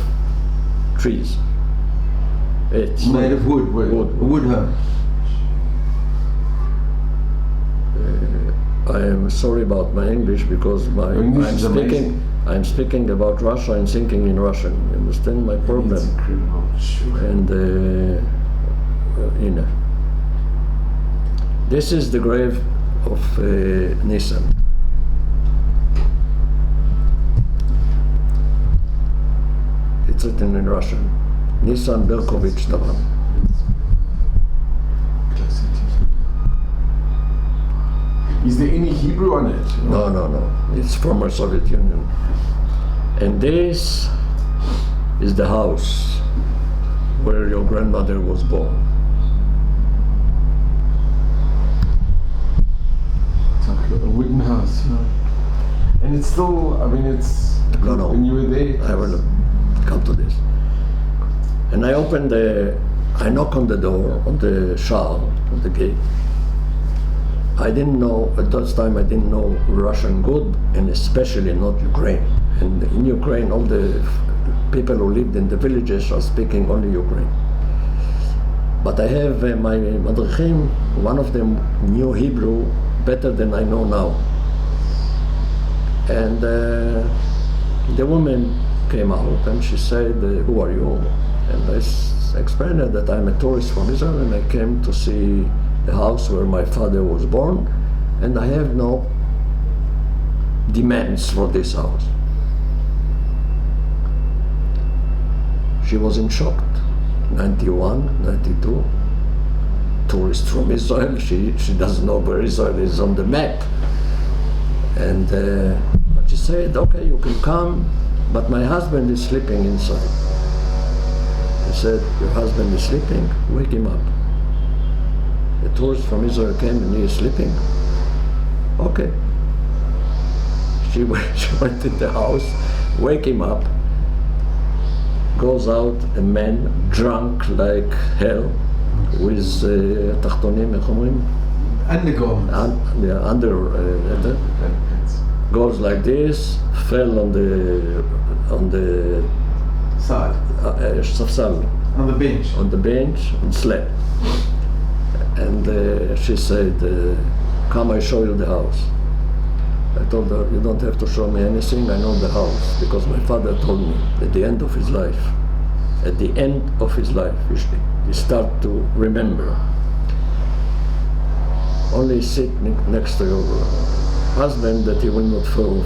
trees. It's Made of wood. Wood home. I am sorry about my English because I'm speaking about Russia and thinking in Russian. You understand my problem? And this is the grave of Nissan. It's written in Russian. Nissan Berkovich Toran. Is there any Hebrew on it? No. It's former Soviet Union. And this is the house where your grandmother was born. It's like a wooden house, you know. And it's still, I mean, it's... No. When you were there... I will come to this. And I knock on the door, on the shah, on the gate. I didn't know, at that time I didn't know Russian good, and especially not Ukraine. And in Ukraine, all the people who lived in the villages are speaking only Ukraine. But I have my madrichim, one of them knew Hebrew better than I know now. And the woman came out and she said, who are you? And I explained her that I'm a tourist from Israel and I came to see the house where my father was born, and I have no demands for this house. She was in shock. 91, 92, tourist from Israel. She doesn't know where Israel is on the map. And but she said, okay, you can come, but my husband is sleeping inside. She said, your husband is sleeping, wake him up. A tourist from Israel came and he is sleeping. Okay. She went in the house, wake him up, goes out, a man drunk like hell, with תחתונים, איך אומרים? Under goes like this, fell on the outside ספסל, on the bench. on the bench and slept. And she said, come, I show you the house. I told her, you don't have to show me anything, I know the house, because my father told me at the end of his life, he start to remember. Only sit next to your husband that he will not fall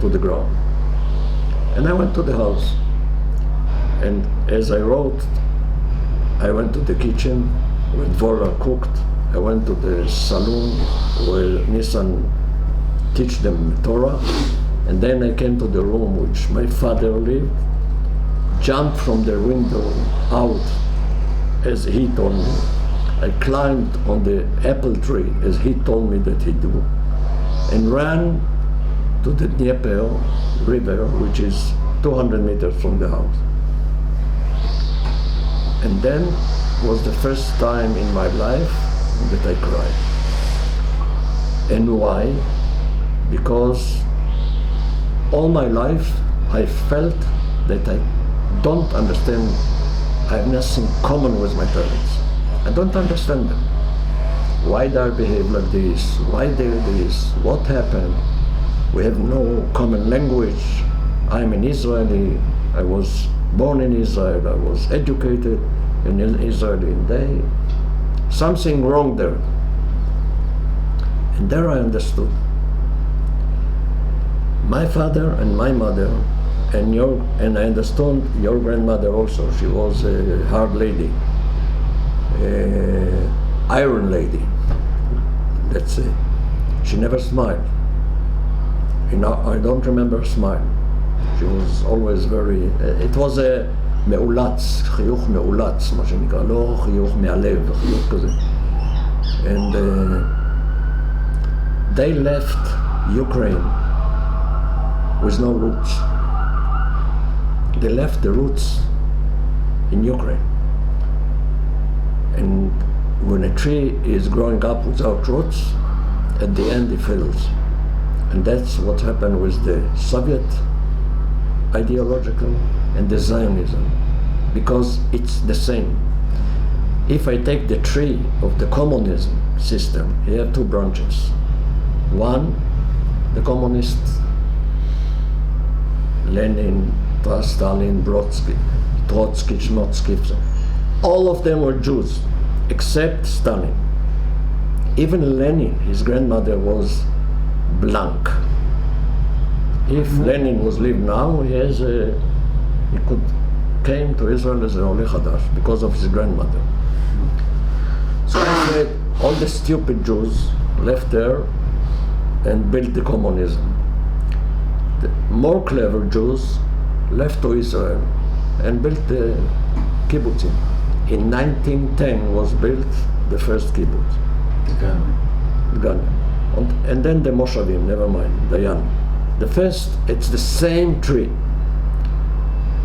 to the ground. And I went to the house. And as I wrote, I went to the kitchen where Dvorah cooked. I went to the saloon where Nissan teach them Torah. And then I came to the room which my father lived, jumped from the window out as he told me. I climbed on the apple tree as he told me that he'd do, and ran to the Dnieper river, which is 200 meters from the house. And then was the first time in my life that I cried. And why? Because all my life I felt that I don't understand, I have nothing common with my parents. I don't understand them. Why they behave like this? Why they're this? What happened? We have no common language. I'm an Israeli. I was born in Israel. I was educated in Israeli. And something wrong there. And there I understood. My father and my mother, and I understood your grandmother also. She was a hard lady. Iron lady, let's say. She never smiled. I don't remember her smile. She was always very, it was a מאולץ, חיוך מאולץ, מה שנקרא, לא חיוך מהלב, חיוך כזה. And they left Ukraine with no roots. They left the roots in Ukraine. And when a tree is growing up without roots, at the end it fails. And that's what happened with the Soviet ideological and the Zionism, because it's the same. If I take the tree of the communism system, you have two branches. One, the communists, Lenin, Stalin, Trotsky, Chmotski, all of them were Jews, except Stalin. Even Lenin, his grandmother was blank. If Lenin was lived now, he came to Israel as a Ole Chadash because of his grandmother. So I said, all the stupid Jews left there and built the communism. The more clever Jews left to Israel and built the kibbutzim. In 1910 was built the first kibbutz. Ghana. And then the Moshavim, never mind, Dayan. The first, it's the same tree.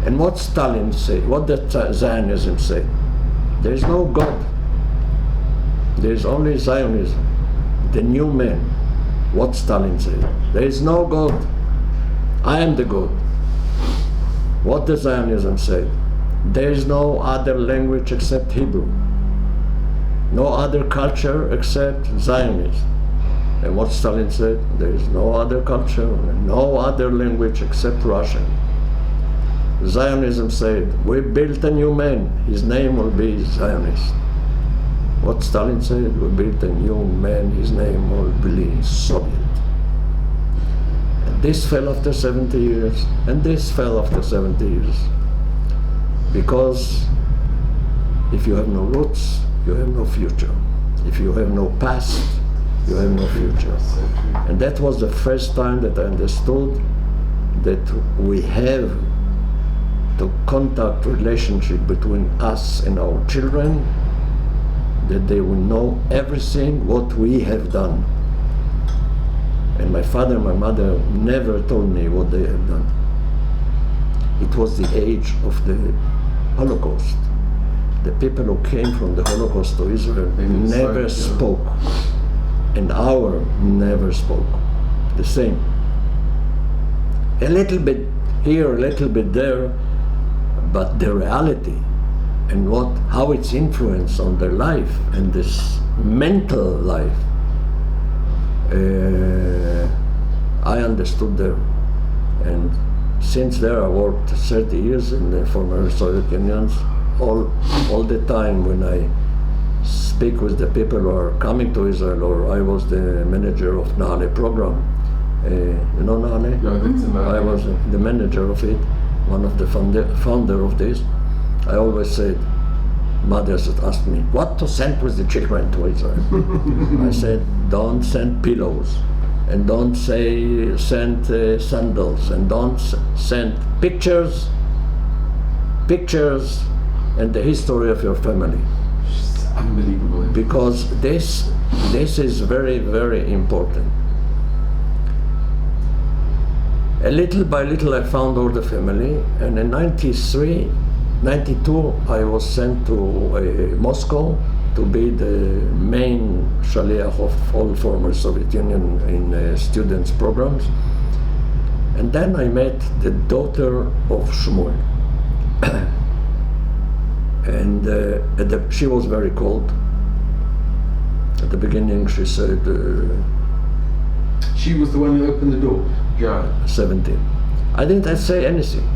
And what Stalin said, what the Zionism said, there is no God. There is only Zionism, the new man. What Stalin said, there is no God. I am the God. What the Zionism said, there is no other language except Hebrew. No other culture except Zionism. And what Stalin said, there is no other culture, no other language except Russian. Zionism said, we built a new man, his name will be Zionist. What Stalin said, we built a new man, his name will be Soviet. And this fell after 70 years, and this fell after 70 years. Because if you have no roots, you have no future. If you have no past, you have no future. And that was the first time that I understood that we have to contact relationship between us and our children, that they will know everything what we have done. And my father and my mother never told me what they have done. It was the age of the Holocaust. The people who came from the Holocaust to Israel never spoke. And our never spoke. The same. A little bit here, a little bit there, but the reality and how it's influenced on their life and this mental life, I understood there. And since there I worked 30 years in the former Soviet Union. All the time when I speak with the people who are coming to Israel, or I was the manager of Naale program. You know Naale? Yeah, that's in I was the manager of it, one of the founder of this. I always said, mothers would ask me, what to send with the children to Israel? I said, don't send pillows, and don't send sandals, and don't send pictures, and the history of your family. It's unbelievable. Because this is very, very important. A little by little I found all the family, and in 93, 92 I was sent to Moscow to be the main shaliach of all former Soviet Union in students programs. And then I met the daughter of Shmuel. And she was very cold. At the beginning she said, She was the one who opened the door. Yeah. 17. I didn't say anything.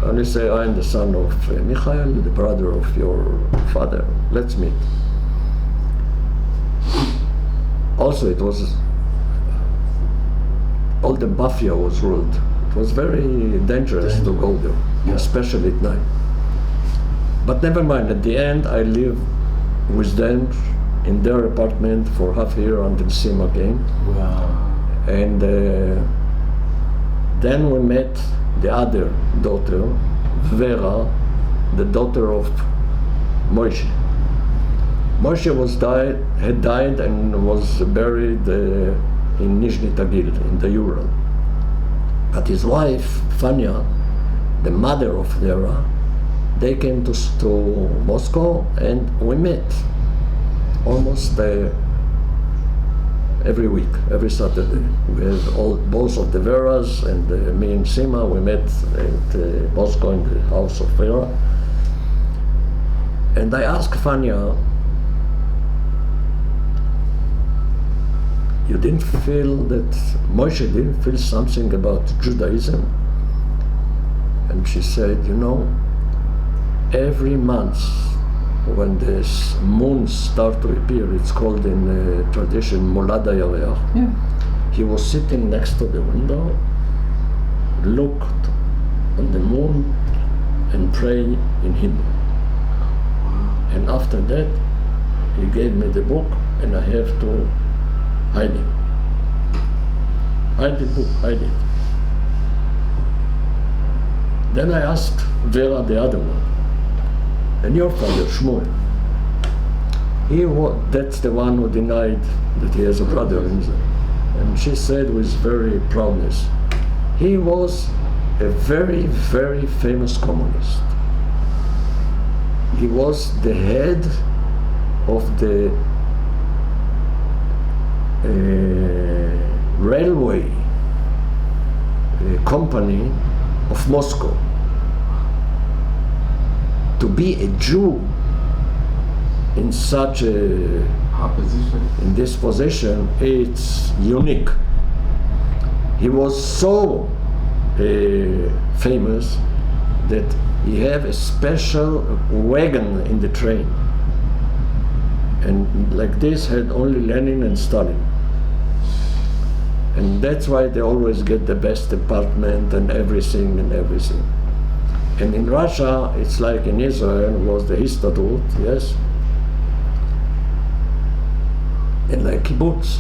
I only say, I am the son of Michael, the brother of your father. Let's meet. Also, it was, all the mafia was ruled. It was very dangerous to go there, Yeah. especially at night. But never mind, at the end I lived with them in their apartment for half a year until Sima came. Wow. And then we met the other daughter, Vera, the daughter of Moshe. Moshe had died and was buried in Nizhny Tagil, in the Ural. But his wife, Fania, the mother of Vera, they came to Moscow, and we met almost every week, every Saturday. We had both of the Veras, and me and Sima, we met at Moscow in the house of Vera. And I asked Fania, you didn't feel that Moshe didn't feel something about Judaism? And she said, you know, every month when the moons start to appear, it's called in tradition Molad HaYarech. Yeah. He was sitting next to the window, looked on the moon and pray in Hebrew. And after that, he gave me the book, and I have to hide it. Hide the book, hide it. Then I asked Vera, the other one, and your father, Shmuel, that's the one who denied that he has a brother in Israel. And she said with very proudness, he was a very, very famous communist. He was the head of the railway company of Moscow. To be a Jew in such a Hard position. in this position, it's unique. He was so famous that he had a special wagon in the train, and like this had only Lenin and Stalin. And that's why they always get the best apartment and everything. And in Russia, it's like in Israel was the Histadrut, yes? And like kibbutz.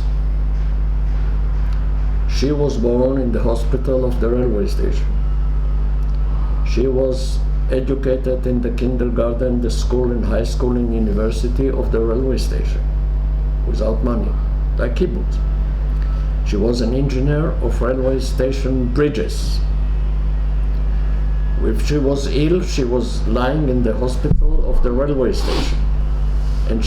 She was born in the hospital of the railway station. She was educated in the kindergarten, the school and high school and university of the railway station, without money, like kibbutz. She was an engineer of railway station bridges. If she was ill, she was lying in the hospital of the railway station. And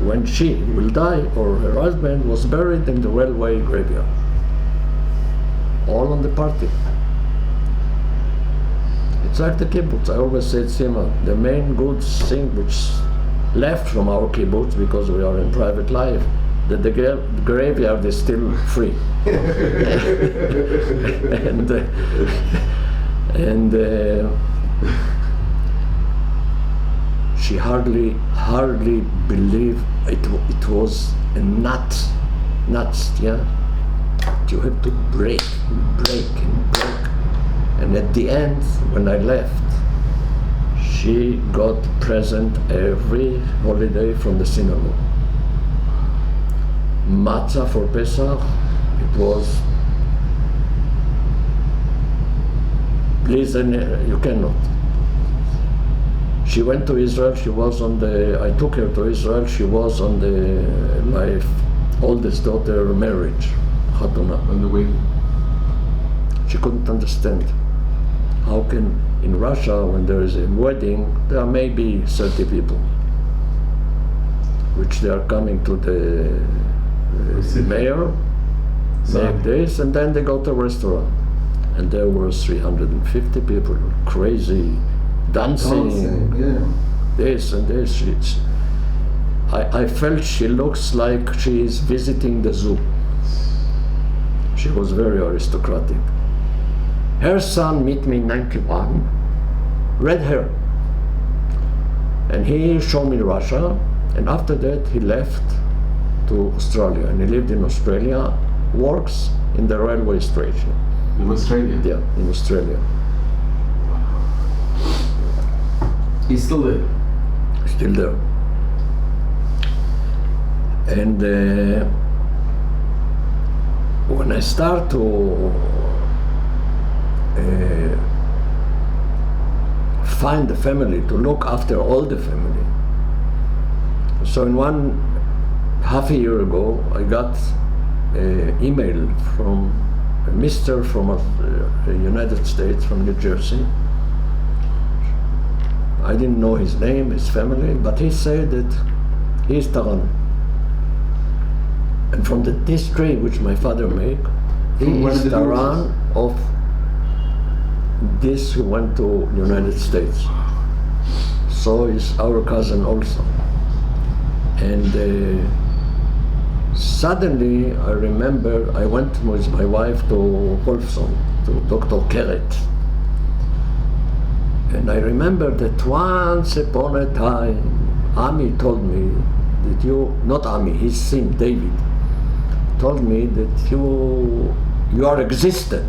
when she will die, or her husband was buried in the railway graveyard. All on the party. It's like the kibbutz. I always said, Sima, the main good thing which left from our kibbutz, because we are in private life, that the graveyard is still free. and she hardly believed it was a nuts, yeah. You have to break. And at the end, when I left, she got present every holiday from the synagogue. Matzah for Pesach, it was, please, you cannot. She went to Israel, I took her to Israel, she was on my oldest daughter marriage, Chatuna. On the way. She couldn't understand. How can, in Russia, when there is a wedding, there are maybe 30 people, which they are coming to the mayor, make this, and then they go to a restaurant. And there were 350 people, crazy, dancing, yeah. this and this. I felt she looks like she is visiting the zoo. She was very aristocratic. Her son met me in 91, red hair. And he showed me Russia, and after that he left to Australia, and he lived in Australia, works in the railway station. In Australia? Yeah, in Australia. He's still there. Still there. And when I start to find the family, to look after all the family. So in half a year ago, I got an email from a mister from the United States, from New Jersey. I didn't know his name, his family, but he said that he is Toran. And from this tree which my father made, he is Toran of this who went to United States. So is our cousin also. And suddenly I remember I went with my wife to Wolfson, to Dr. Keret. And I remember that once upon a time, Ami told me that not Ami, his son David, told me that you are existed.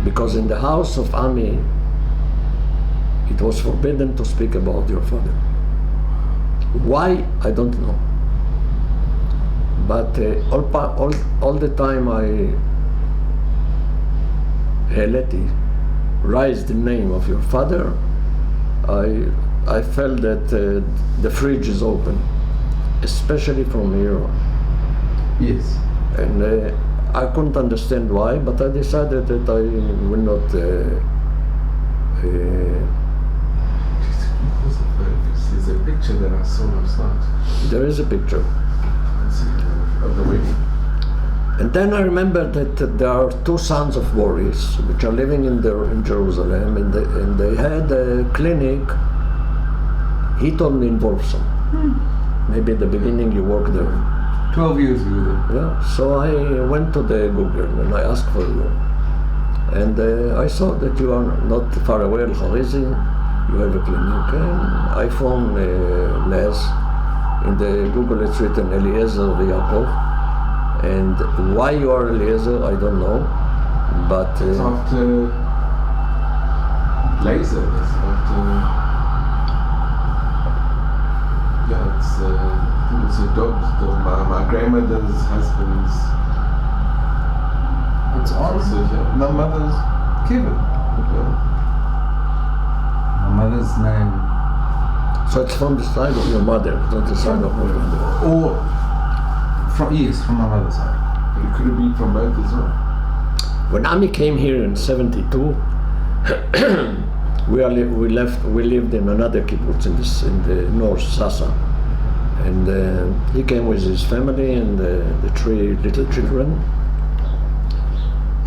Because in the house of Ami, it was forbidden to speak about your father. Why? I don't know. But all the time Heleti raised the name of your father, I felt that the fridge is open, especially from here on. Yes. And I couldn't understand why, but I decided that I will not. There's a picture that I saw last night. There is a picture. Of the wedding. And then I remember that there are two sons of warriors which are living in Jerusalem, and they had a clinic. He told me in Wolfson. Maybe at the beginning you worked there. 12 years ago then. Yeah, so I went to the Google and I asked for you. And I saw that you are not far away, Al Kharizi, you have a clinic. And I phoned Les. In the Google it's written Eliezer Yaakov. And why you are Eliezer, I don't know. But it's after laser, it's after, yeah, it's a dog, my grandmother's husband's. It's also, yeah. my mother's Kevin. Yeah. My mother's name. so it's from the side of your mother, not the side of your father. Or from my mother's side. But it could have been from both as well. When Ami came here in '72, we lived in another kibbutz in the north, Sasa. And he came with his family and the three little children.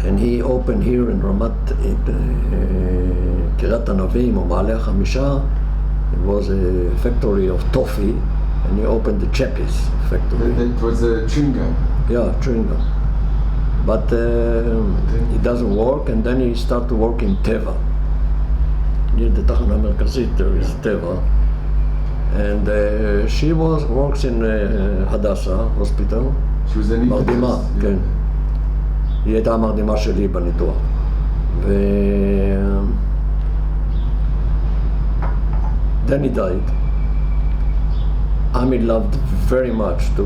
and he opened here in Ramat, Kiryat Anavim or Ma'ale HaChamisha. It was a factory of toffee, and he opened the Chappies factory. That was a chewing gum. Yeah, chewing gum. But it doesn't work, and then he started to work in Teva. Near the Tachana Merkazit, there is Teva. And she works in Hadassah Hospital. She was an מרדימה, כן. היא הייתה המרדימה שלי בניתוח. Then he died. Ami loved very much to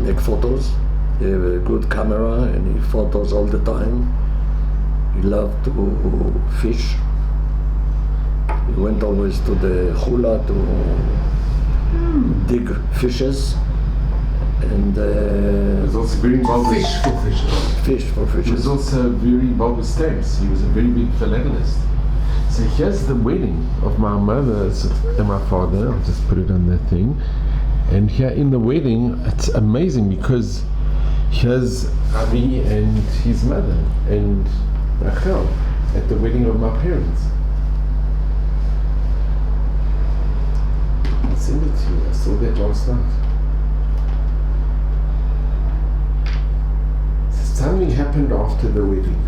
make photos. He had a good camera and he photos all the time. He loved to fish. He went always to the hula to dig fishes. And He was also very involved with Fish for fish. fish for He was fishes. also very involved with stamps. He was a very big philatelist. So here's the wedding of my mother and my father. I'll just put it on the thing. And here in the wedding, it's amazing because here's Abi and his mother and Rachel at the wedding of my parents. I'll send it to you. I saw that last night. Something happened after the wedding.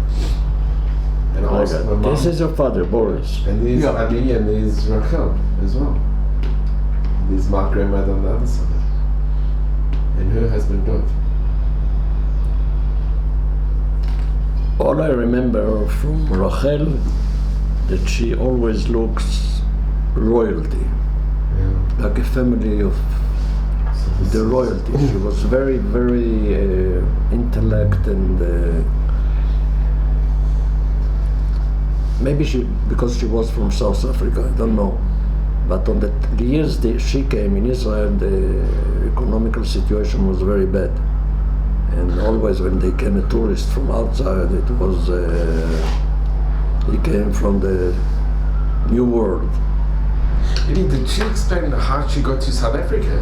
And I asked my mom. This is your father, Boris. And there's Yeah. Abi and there's Rachel as well. There's my grandmother on the other side. And her husband Dov. All I remember from Rachel that she always looks royalty, Yeah. like a family of So this the is- royalty. She was very, very intellect and maybe because she was from South Africa, I don't know. But on the years that she came in Israel, the economical situation was very bad. And always when they came a tourist from outside, it was, he came from the New World. Really, did she explain how she got to South Africa?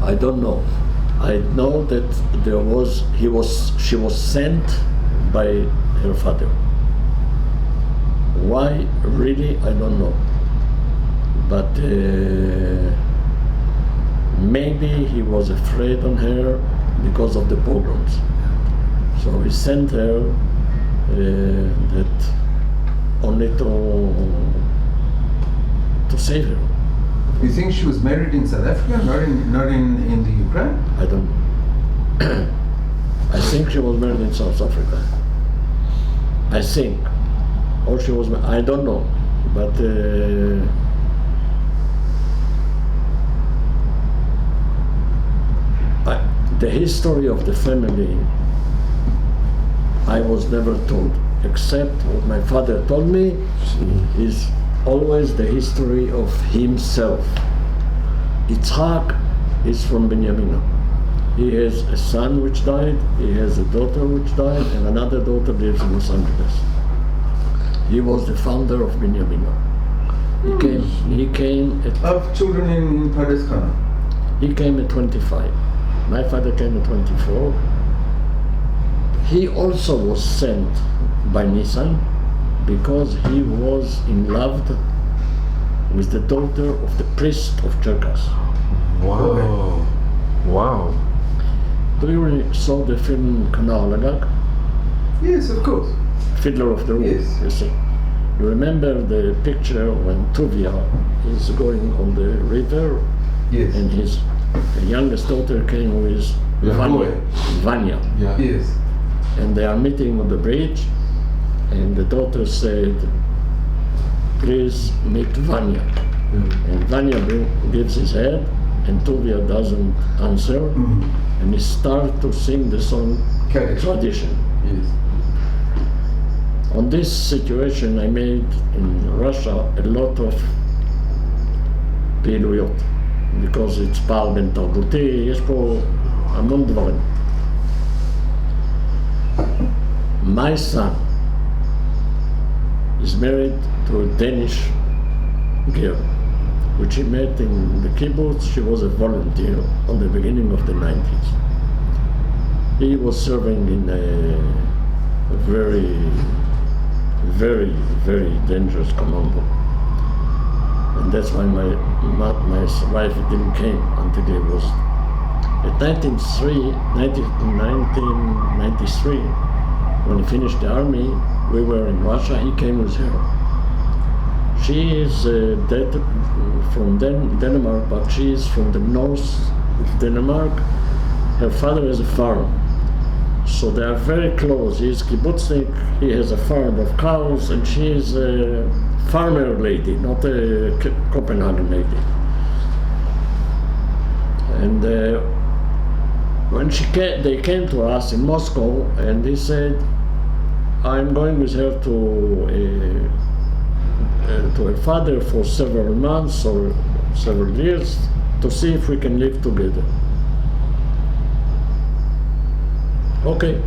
I don't know. I know that she was sent by her father. Why, really, I don't know. But maybe he was afraid on her because of the pogroms. So he sent her that only to save her. You think she was married in South Africa, not in the Ukraine? I don't know. I think she was married in South Africa. I think. Or she was, I don't know. But the history of the family, I was never told, except what my father told me is always the history of himself. Yitzhak is from Benjamin. He has a son which died, he has a daughter which died, and another daughter lives in Los Angeles. He was the founder of Benjamin. He came at Of children in Paris Khana. He came at 25. My father came at 24. He also was sent by Nissan because he was in love with the daughter of the priest of Cherkas. Wow. Wow. Do you saw the film Kanal Lagak? Yes, of course. Fiddler of the Roof. Yes. You see. You remember the picture when Tuvia is going on the river Yes. and his youngest daughter came with Yeah. Vanya. Yeah. Yes. And they are meeting on the bridge, and the daughter said, please meet Vanya. And Vanya gives his head, and Tuvia doesn't answer, and he starts to sing the song Kaddish. Tradition. Yes. On this situation I made in Russia a lot of פעילויות, because it's פער בין תרבותי, יש פה המון דברים. My son is married to a Danish girl, which he met in the kibbutz. She was a volunteer on the beginning of the 90s. He was serving in a very, very, very dangerous commando. And that's why my wife didn't came until he was at 1993, when he finished the army. We were in Russia, he came with her. She is from Denmark, but she is from the north of Denmark. Her father has a farm, so they are very close. He is kibbutznik, he has a farm of cows, and she is a farmer lady, not a Copenhagen lady. And when they came to us in Moscow, and he said, I'm going with her to her father for several months or several years to see if we can live together. Okay.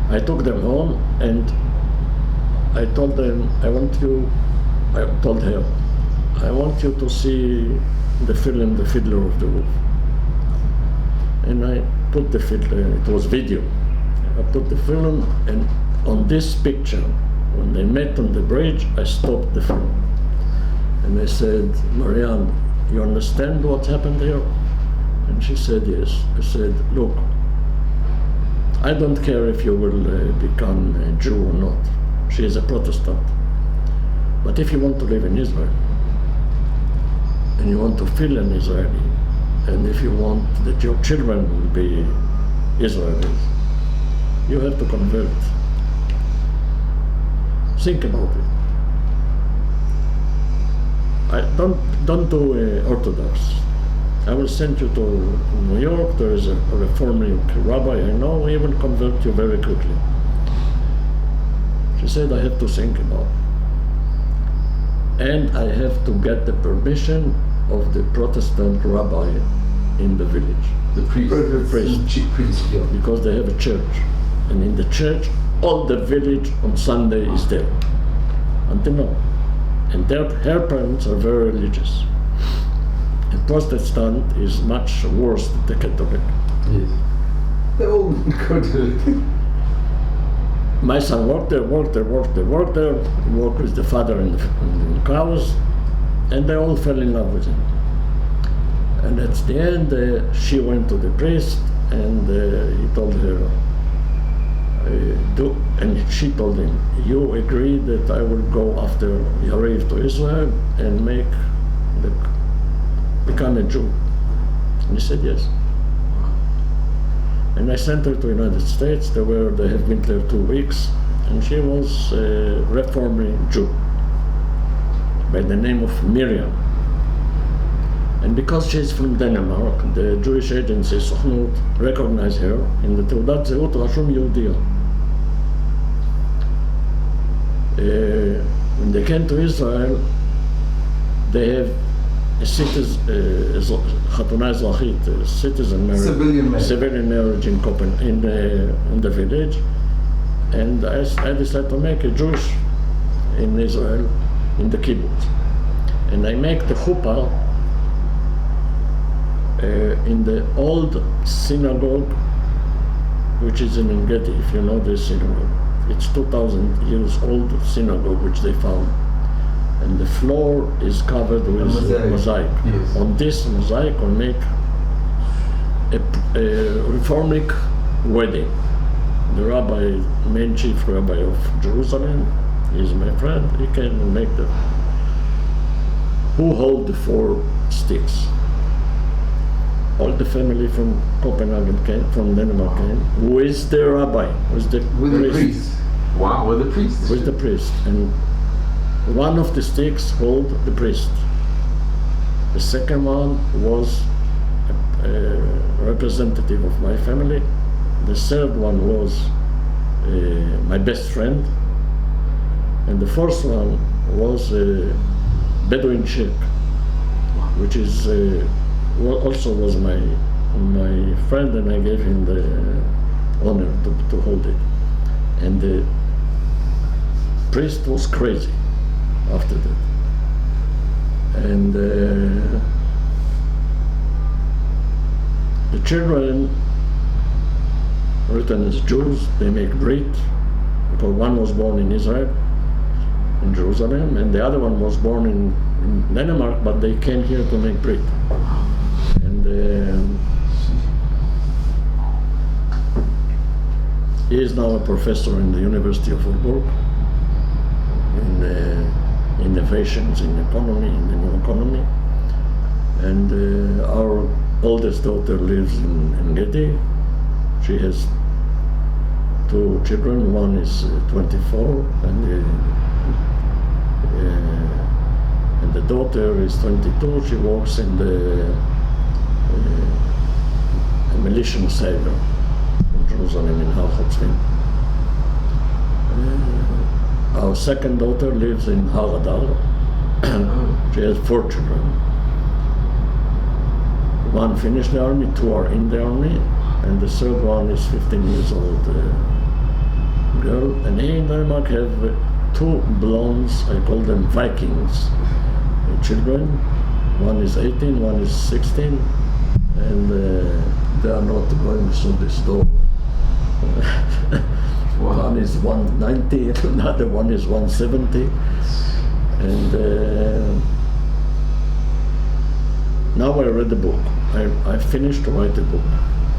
I took them home and I told them, I told her, I want you to see the film, The Fiddler of the Roof. And I put the fiddler, it was video. I put the film, and on this picture, when they met on the bridge, I stopped the film. And I said, Marianne, you understand what happened here? And she said, yes. I said, look, I don't care if you will become a Jew or not. She is a Protestant. But if you want to live in Israel, and you want to feel an Israeli, and if you want that your children will be Israelis, you have to convert. Think about it. Don't do Orthodox. I will send you to New York. There is a reforming rabbi I know. He will convert you very quickly. She said, I have to think about it. And I have to get the permission of the Protestant rabbi in the village. The priest. The priest. Yeah. Because they have a church. And in the church, all the village on Sunday is there. Until now. And her parents are very religious. And Protestant is much worse than the Catholic. Yes. They're all good. My son worked there, worked with the father in the cows, and they all fell in love with him. And at the end, she went to the priest, and he told her, and she told him, you agree that I will go after Yariv to Israel and become a Jew? And he said yes. And I sent her to the United States. They have been there 2 weeks, and she was a reforming Jew by the name of Miriam. And because she's from Denmark, the Jewish agency Sochnut recognized her in the תעודת זהות רשום יהודייה. When they came to Israel, they have a citizen marriage, civilian marriage in Copenhagen, in the village, and I decided to make a Jewish in Israel, in the kibbutz, and I make the chuppah in the old synagogue, which is in En Gedi, if you know this synagogue. It's 2,000 years old synagogue which they found. And the floor is covered with mosaic. Yes. On this mosaic, I make a reformic wedding. The rabbi, main chief rabbi of Jerusalem, is my friend. He came and make the. Who hold the 4 sticks? All the family from Copenhagen came, from Denmark came. Who is the rabbi? With the priest. Wow, with the priest. With the priest. And one of the sticks hold the priest. The second one was a representative of my family. The third one was my best friend. And the fourth one was a Bedouin sheikh, which is also was my friend, and I gave him the honor to hold it. And the priest was crazy after that. And the children written as Jews. They make brit, because one was born in Israel, in Jerusalem, and the other one was born in Denmark, but they came here to make brit. And he is now a professor in the University of Aalborg in innovations in economy, in the new economy. And our oldest daughter lives in Gedi. She has 2 children. One is 24, and the daughter is 22. She works in the Militian Sailor in Jerusalem, in Har Chotzvim. Our second daughter lives in Har Adar. She has 4 children. One finished the army, 2 are in the army, and the third one is 15 years old girl. And here in Denmark have 2 blondes, I call them Vikings, children. One is 18, one is 16, and they are not going through this door. One is 190, another one is 170, and now I read the book. I finished to write the book.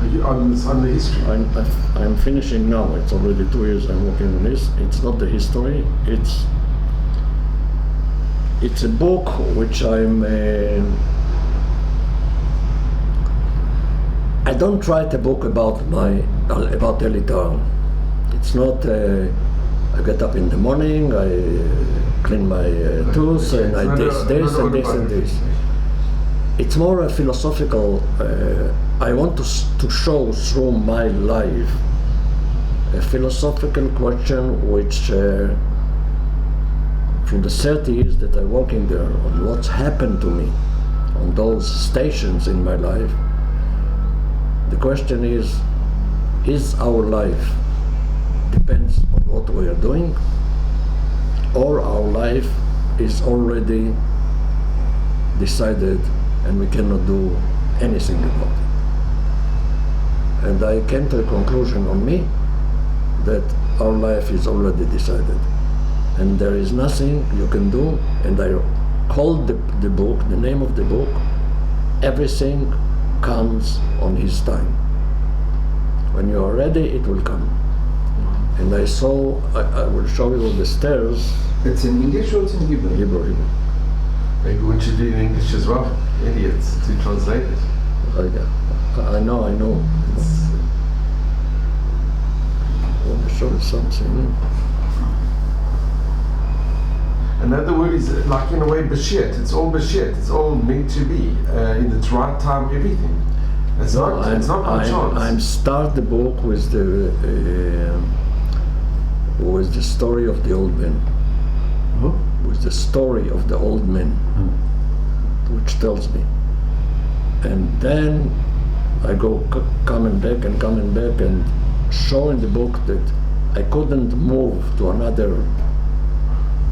Are you on the history? I'm finishing now. It's already 2 years I'm working on this. It's not the history. It's a book which I don't write a book about Eli Toran. It's not. I get up in the morning. I clean my tools, and I this and this. It's more a philosophical. I want to show through my life a philosophical question which, from the 30 years that I'm working there, on what's happened to me, on those stations in my life. The question is our life depends on what we are doing, or our life is already decided and we cannot do anything about it. And I came to a conclusion on me that our life is already decided and there is nothing you can do. And I called the book, the name of the book, Everything Comes on His Time. When you are ready, it will come. And I will show you the stairs. It's in English or it's in Hebrew? Hebrew. Maybe we should do it in English as well, idiots, to translate it. I know. I want to show you something. Another word is like, in a way, bashit. It's all bashit. It's all meant to be in the right time. Everything. It's not by chance. I'm start the book with the story of the old men. Huh? With the story of the old men, which tells me. And then I go coming back and show in the book that I couldn't move to another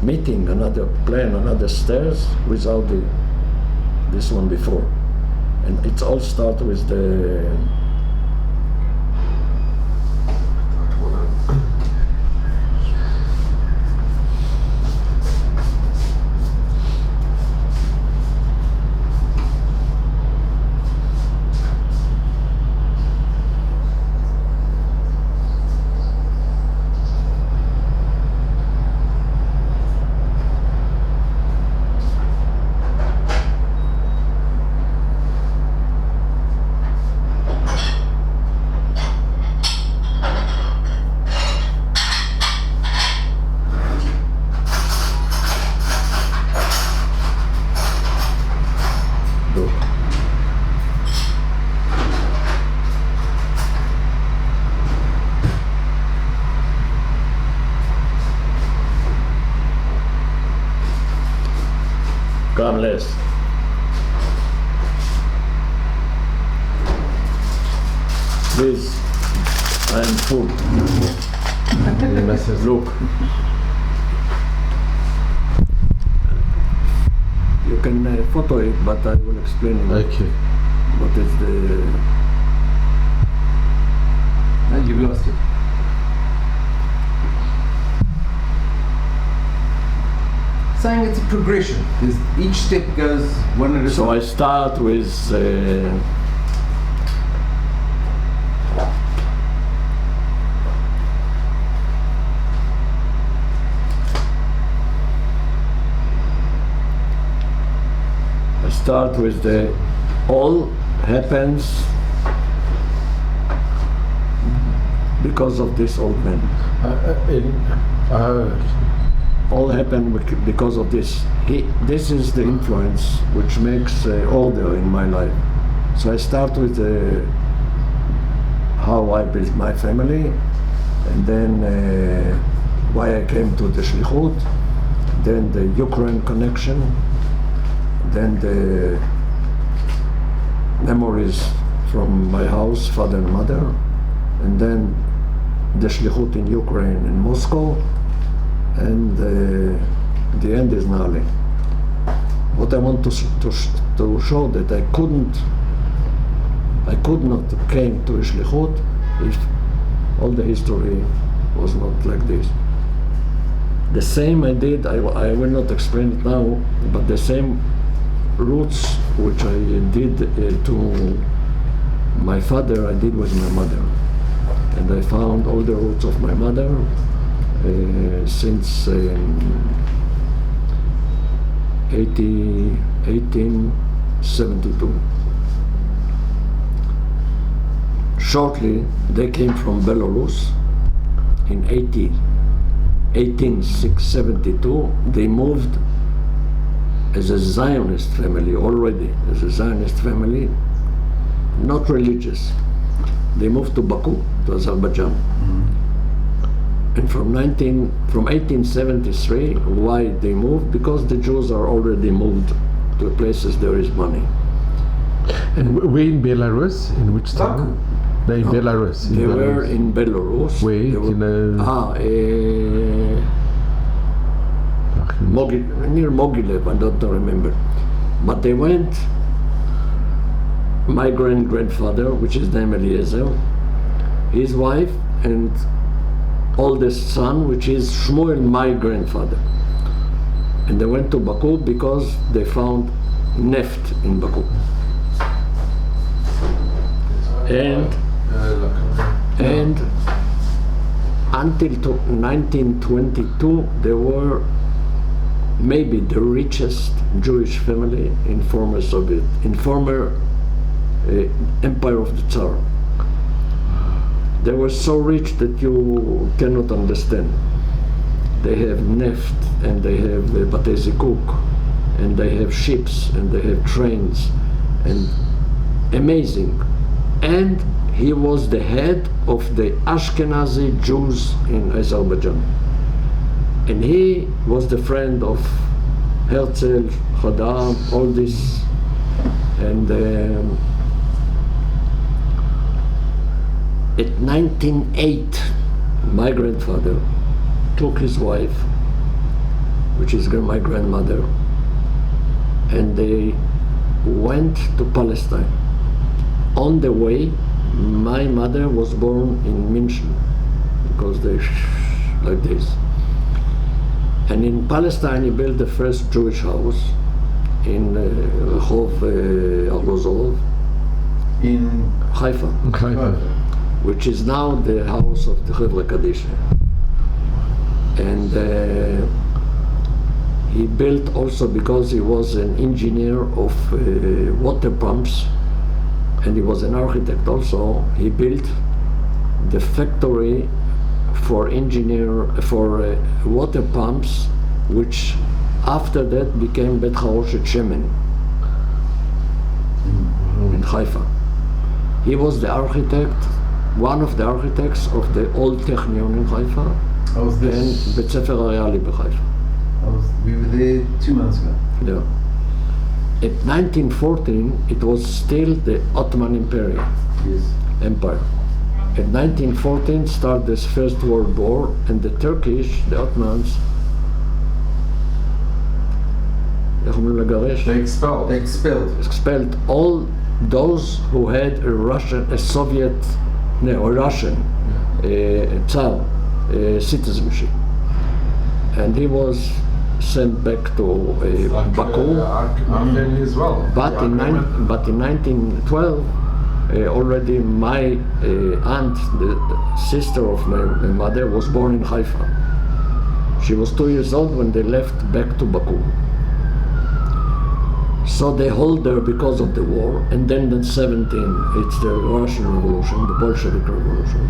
meeting, another plan, another stairs without this one before. And it all starts with the Come less. Please, I am full. Look. You can photo it, but I will explain it. Okay. What is the... You've lost it. progression? There's, each step goes one at a So time. I start with the all happens because of this old man. All happened because of this. This is the influence which makes order in my life. So I start with how I built my family, and then why I came to the Shlichut, then the Ukraine connection, then the memories from my house, father and mother, and then the Shlichut in Ukraine and Moscow, and the end is Nali. What I want to show that I could not came to Shlichut if all the history was not like this. The same I did, I will not explain it now, but the same roots which I did to my father, I did with my mother. And I found all the roots of my mother since 1872. Shortly, they came from Belarus in 1872. They moved as a Zionist family already, as a Zionist family, not religious. They moved to Baku, to Azerbaijan. And from 1873, why they moved? Because the Jews are already moved to places there is money. And where in Belarus? In which town? No, in Belarus. They were in Belarus. Where? Near Mogilev, I don't remember. But they went, my grandfather, which is named Eliezer, his wife, and oldest son, which is Shmuel, my grandfather. And they went to Baku because they found neft in Baku. And until 1922, they were maybe the richest Jewish family in former empire of the Tsar. They were so rich that you cannot understand. They have neft, and they have batei zikuk, and they have ships, and they have trains, and amazing. And he was the head of the Ashkenazi Jews in Azerbaijan. And he was the friend of Herzl, Khaddam, all this. And at 1908, my grandfather took his wife, which is my grandmother, and they went to Palestine. On the way, my mother was born in München, because they like this. And in Palestine, he built the first Jewish house in Rehov Arlozov In Haifa, which is now the house of the Chevra Kadisha. And he built also, because he was an engineer of water pumps, and he was an architect also, he built the factory for water pumps, which after that became Bet Haroshet Shemen in Haifa. He was the architect, one of the architects of the old Technion in Haifa and Bet Sefer Areali in Haifa. We were there 2 months ago. Yeah. At 1914, it was still the Ottoman Empire. At 1914 started this First World War, and the Turkish, the Ottomans, They expelled all those who had a Russian Tsar citizenship. And he was sent back to Baku. Our family as well. But Our in, grandma- but in 1912, already my aunt, the sister of my mother, was born in Haifa. She was 2 years old when they left back to Baku. So they hold there because of the war, and then in 17, it's the Russian Revolution, the Bolshevik Revolution.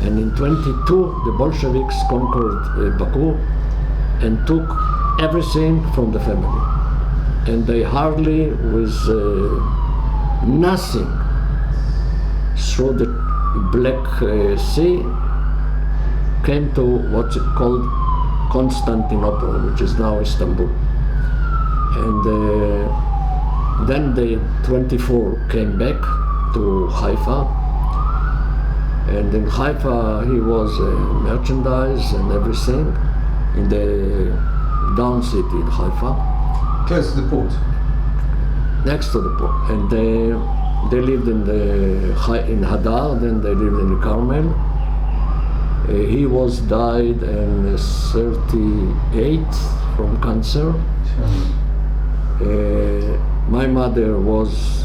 And in 22, the Bolsheviks conquered Baku and took everything from the family. And they hardly, with nothing, through the Black Sea, came to what's called Constantinople, which is now Istanbul. And then the 24 came back to Haifa. And in Haifa, he was merchandise and everything in the down city in Haifa. Close to the port. Next to the port. And they lived in Hadar, then they lived in the Carmel. He was died in 38 from cancer. My mother was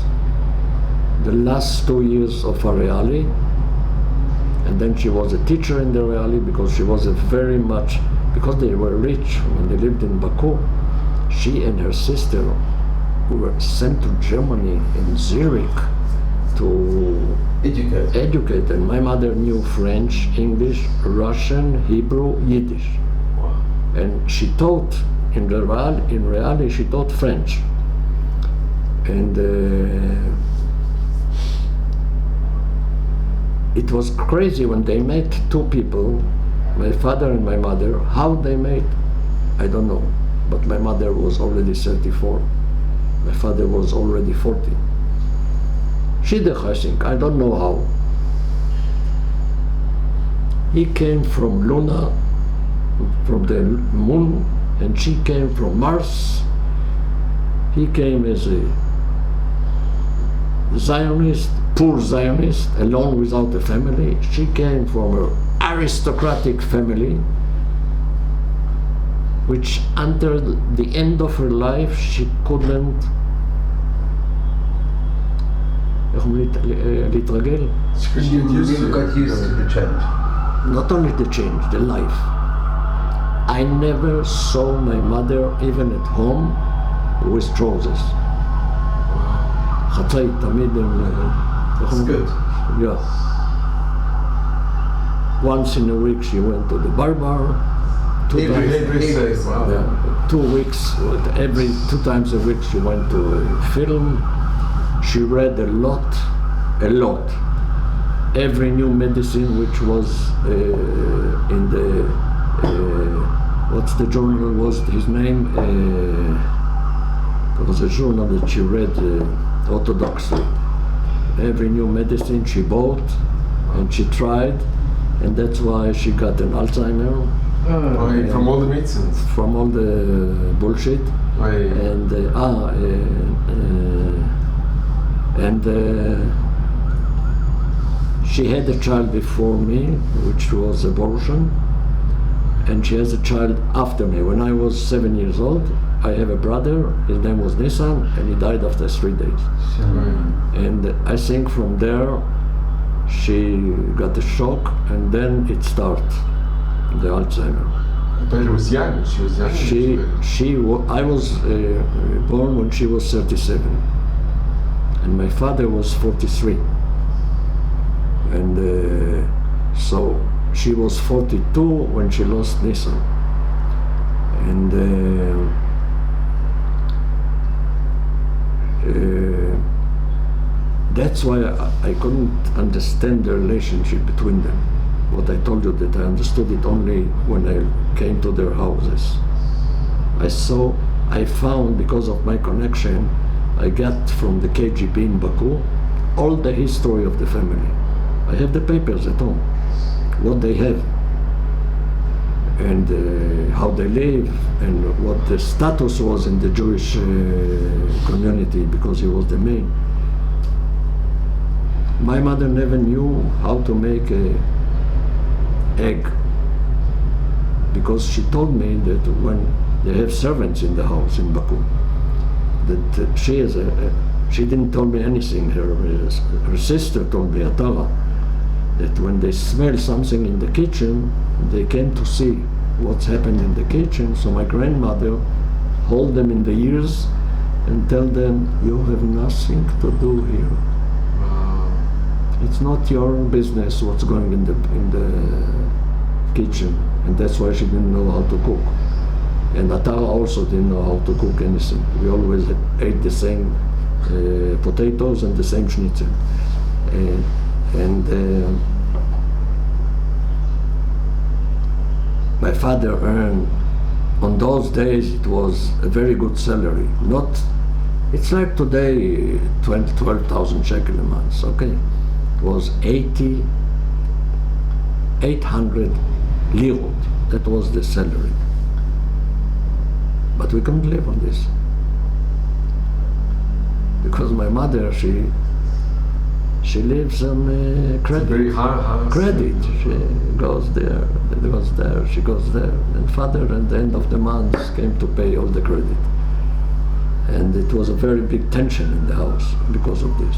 the last 2 years of a Reali, and then she was a teacher in the Reali because she was because they were rich when they lived in Baku. She and her sister were sent to Germany in Zurich to educate. And my mother knew French, English, Russian, Hebrew, Yiddish. And she taught in Reali, she taught French. And it was crazy when they met two people, my father and my mother. How they met, I don't know. But my mother was already 34. My father was already 40. Shidduch, I think, I don't know how. He came from Luna, from the moon, and she came from Mars. He came as a Zionist, poor Zionist, alone without a family. She came from an aristocratic family, which until the end of her life she couldn't להתרגל. She got used to the change. Not only the change, the life. I never saw my mother even at home with trousers. חצאי תמיד הם... That's good. Yeah. Once in a week she went to the barber. Wow. 2 weeks, every 2 times a week she went to a film. She read a lot. Every new medicine which was in the, what's the journal was his name? There was a journal that she read orthodoxly. Every new medicine she bought and she tried, and that's why she got an Alzheimer. From all the medicines. From all the bullshit. And she had a child before me, which was abortion, and she has a child after me. When I was 7 years old, I have a brother, his name was Nissan, and he died after 3 days. And I think from there, she got a shock, and then it started, the Alzheimer. But it was young, she was young. I was born when she was 37. And my father was 43. And so she was 42 when she lost Nissan. And that's why I couldn't understand the relationship between them. What I told you, that I understood it only when I came to their houses. I found, because of my connection, I got from the KGB in Baku all the history of the family. I have the papers at home, what they have, and how they live, and what the status was in the Jewish community, because he was the main. My mother never knew how to make an egg, because she told me that when They have servants in the house in Baku. That she didn't tell me anything. Her sister told me, Atara, that when they smell something in the kitchen, they came to see what's happened in the kitchen. So my grandmother hold them in the ears and tell them, you have nothing to do here. It's not your business what's going in the kitchen. And that's why she didn't know how to cook. And Atara also didn't know how to cook anything. We always ate the same potatoes and the same schnitzel. My father earned, on those days, it was a very good salary. It's like today, 12,000 shekel a month, okay? It was 800 lirot. That was the salary. But we couldn't live on this. Because my mother, she lives on credit. Very high Credit. She goes there, she goes there. And father, at the end of the month, came to pay all the credit. And it was a very big tension in the house because of this.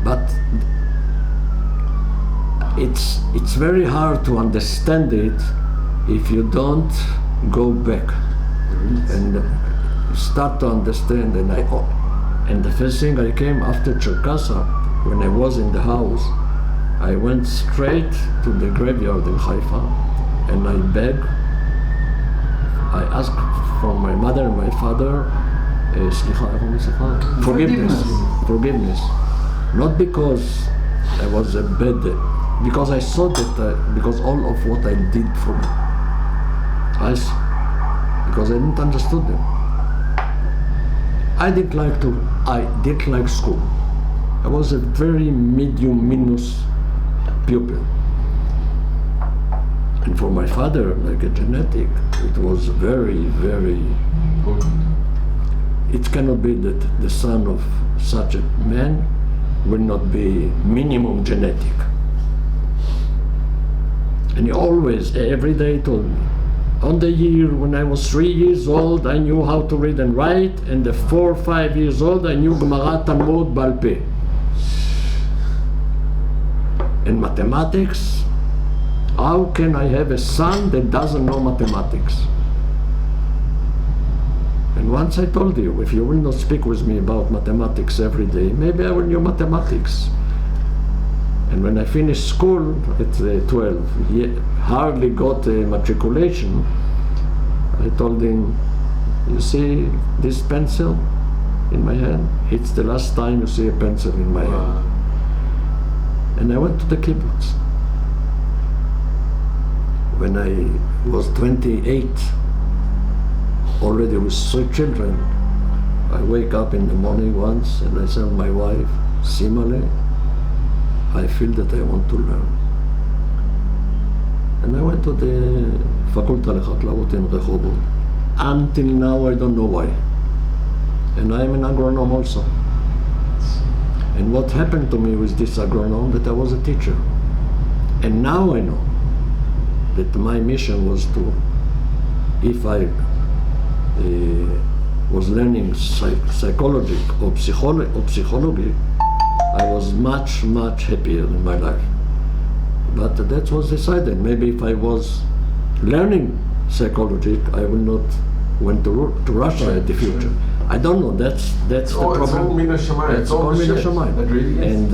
But it's very hard to understand it if you don't go back and start to understand. And the first thing I came after Cherkassa, when I was in the house, I went straight to the graveyard in Haifa and I begged. I asked from my mother and my father, forgiveness. Not because I was a bad, because I saw that, because all of what I did for them, because I didn't understand them. I didn't like school. I was a very medium minus pupil. And for my father, like a genetic, it was very, very important. It cannot be that the son of such a man will not be minimum genetic. And he always, every day told me, on the year when I was 3 years old, I knew how to read and write, and at 4 or 5 years old, I knew Gemara Talmud Baal Peh. In mathematics, how can I have a son that doesn't know mathematics? And once I told you, if you will not speak with me about mathematics every day, maybe I will know mathematics. And when I finished school at 12, he hardly got a matriculation. I told him, you see this pencil in my hand? It's the last time you see a pencil in my hand. And I went to the kibbutz. When I was 28, already with 3 children, I wake up in the morning once and I tell my wife, Simale, I feel that I want to learn. And I went to the Faculty Lechatlaut in Rehovot. Until now, I don't know why. And I am an agronome also. And what happened to me with this agronome, that I was a teacher. And now I know that my mission was to, if I was learning psychology or psychology, I was much, much happier in my life. But that was decided. Maybe if I was learning psychology, I would not went to Russia in the future. I don't know. That's the problem. It's all Mina Shamayim. It's all Mina Shamayim. That really is.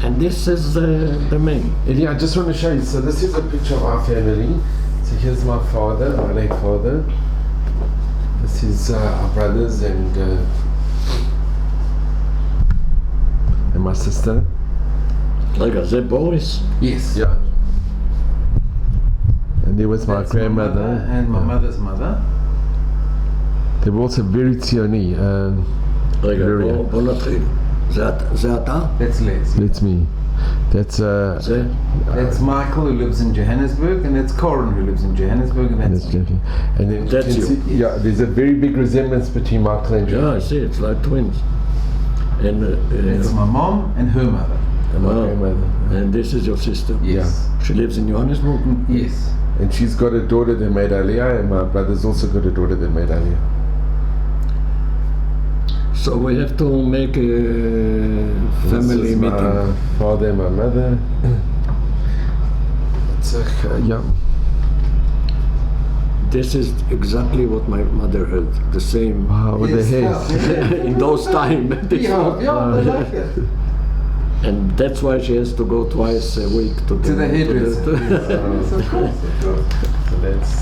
And this is the main. Yeah, I just want to show you. So this is a picture of our family. So here's my father, my late father. This is our brothers and my sister. Like I said, Boris. Yes. Yeah. And there was my grandmother. My mother and my mother's mother. They were also very ציוני. רגע, בוא נתחיל. זה אתה? That's Les. That's me. That's That's Michael who lives in Johannesburg, and that's Toran who lives in Johannesburg, and that's Jackie. And then that's you. See, yeah, there's a very big resemblance between Michael and Jackie. Yeah, I see. It's like twins. And it's my mom and her mother. and my grandmother. And this is your sister? Yes. She lives in Johannesburg? Yes. And she's got a daughter that made Aliyah, and my brother's also got a daughter that made Aliyah. So we have to make a family This is meeting. my father and my mother. It's yeah. This is exactly what my mother heard. The same Wow, with the Yes, hair. in those times. Yeah, I like it. And that's why she has to go twice a week to The hairdresser. Yes, of course. So that's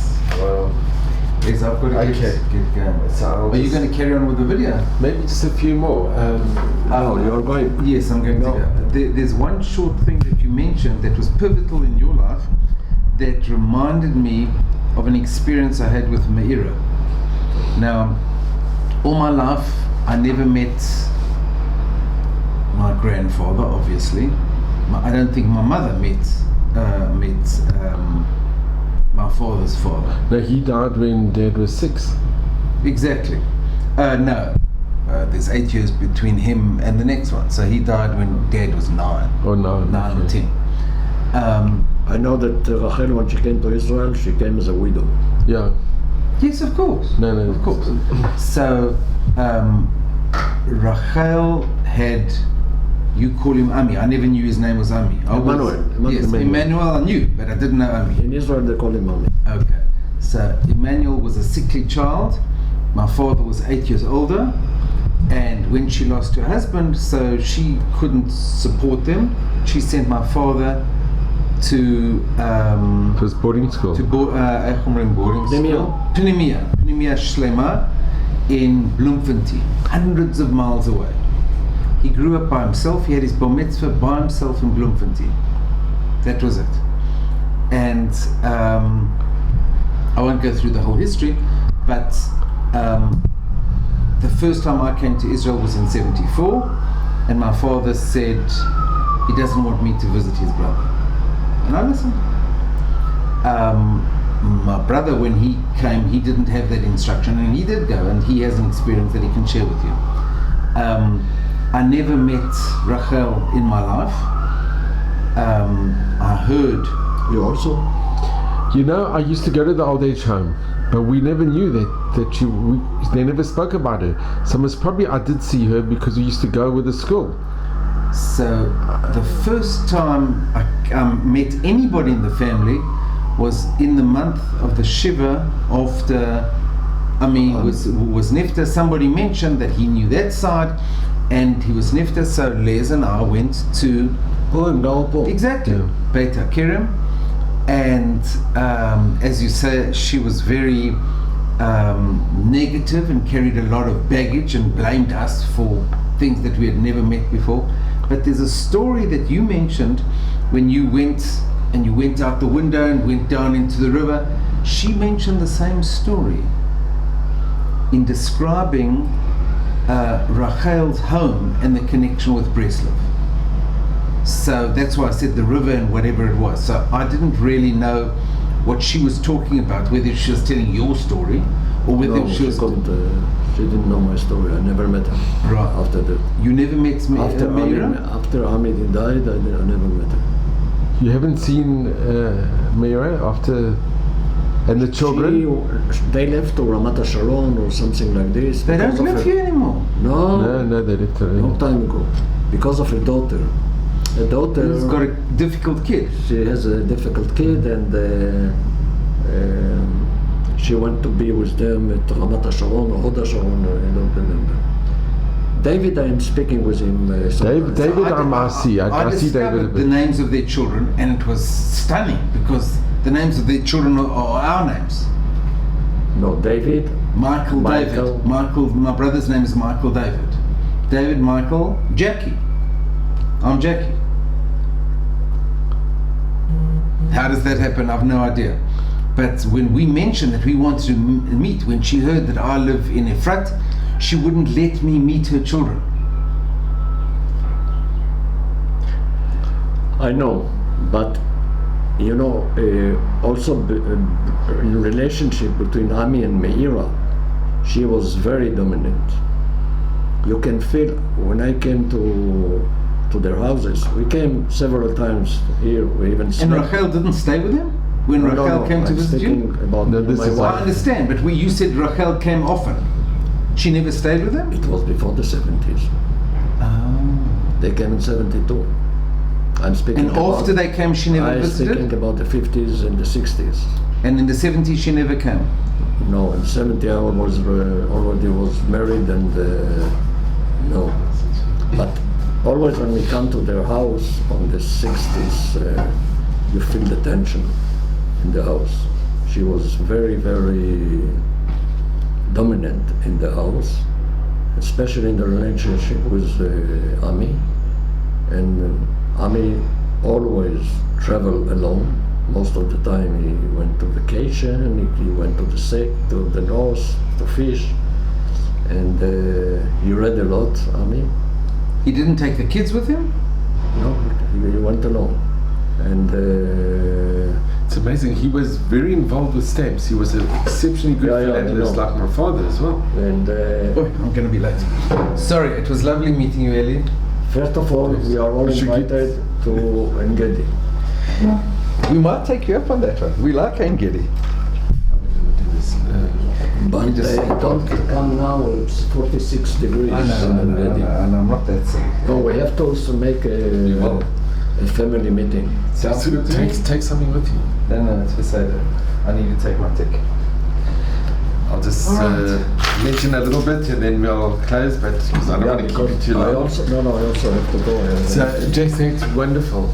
wow. Yes, I've got to Okay. get going. So I'll Are you just- going to carry on with the video? Maybe just a few more. No, you're going. Yes, I'm going No. to go. There's one short thing that you mentioned that was pivotal in your life that reminded me of an experience I had with Meira. Now, all my life, I never met my grandfather, obviously. I don't think my mother met my father's father. No, he died when Dad was 6. Exactly. No. There's 8 years between him and the next one. So he died when Dad was 9. Or no? 9 or 10. I know that Rachel, when she came to Israel, she came as a widow. Yeah. Yes, of course. No, Of course. So Rachel had, you call him Ami. I never knew his name was Ami. Emmanuel. Yes, Emmanuel I knew, but I didn't know Ami. In Israel, they call him mommy. Okay. So Emmanuel was a sickly child. My father was 8 years older. And when she lost her husband, so she couldn't support them, she sent my father to It was boarding school. boarding school. Pneumonia Shlema in Bloemfontein, hundreds of miles away. He grew up by himself. He had his bar mitzvah by himself in Bloemfontein. That was it. And I won't go through the whole history, but the first time I came to Israel was in '74, and my father said he doesn't want me to visit his brother. And I listened. My brother, when he came, he didn't have that instruction, and he did go, and he has an experience that he can share with you. I never met Rachel in my life. I heard. You also? You know, I used to go to the old age home, but we never knew they never spoke about her. So most probably I did see her because we used to go with the school. So the first time I met anybody in the family was in the month of the Shiva after, was Nifta. Somebody mentioned that he knew that side and he was Nifta, so Les and I went to exactly Yeah. Beit HaKerem, and as you say, she was very negative and carried a lot of baggage and blamed us for things that we had never met before. But there's a story that you mentioned when you went out the window and went down into the river. She mentioned the same story in describing Rachel's home and the connection with Breslov. So that's why I said the river and whatever it was. So I didn't really know what she was talking about, whether she was telling your story or whether No, she was... she didn't know my story. I never met her. Right. After that. You never met Meira? After Hamid died, I never met her. You haven't seen Meira after, and the children? They left to Ramat Sharon or something like this. They don't because of live her- here anymore. No, they left already. long time ago, because of her daughter. The daughter, He's got a difficult kid. she has a difficult kid, and she went to be with them at Ramat Sharon or Hoda Sharon, I don't remember. David, I am speaking with him. sometimes. David, I see discovered David. the names of their children, and it was stunning because the names of their children are our names. No, David. Michael, Michael. David. Michael, my brother's name is Michael David. David, Michael, Jackie. I'm Jackie. How does that happen? I've no idea. But when we mentioned that we wanted to meet, when she heard that I live in Efrat, she wouldn't let me meet her children. I know, but you know, also in relationship between Ami and Meira, she was very dominant. You can feel when I came to to their houses. We came several times here. We even And slept. Rachel didn't stay with him when No, Rachel came to I'm visit speaking you? about No, me and this my is I wife. understand, but you said Rachel came often. She never stayed with him? It was before the 70s. Oh. They came in 72. I'm speaking And about, after they came, she never I'm speaking visited? about the 50s and the 60s. And in the 70s, she never came? No, in 70 I was already was married and no. But always when we come to their house on the 60s, you feel the tension in the house. She was very, very dominant in the house, especially in the relationship with Ami. And Ami always traveled alone. Most of the time he went to vacation, he went to the north to fish, and he read a lot, Ami. He didn't take the kids with him? No, he went alone. And It's amazing. He was very involved with stamps. He was an exceptionally good Yeah, I philandelist, know. like my father as well. Oh, I'm going to be late. Sorry, it was lovely meeting you, Eli. first of all, we are all We should get- invited to Engedi. We might take you up on that one. We like Engedi. I'm going to do this. But just- don't come now, it's 46 degrees in Engedi. and I'm not that sick. No, we have to also make will. a family meeting. Sounds So good to me. take something with you. No, it's beside it. I need to take my tick. I'll just mention a little bit and then we'll close, but because I don't want to keep it too I long. also have to go. So, Jackie, it's wonderful.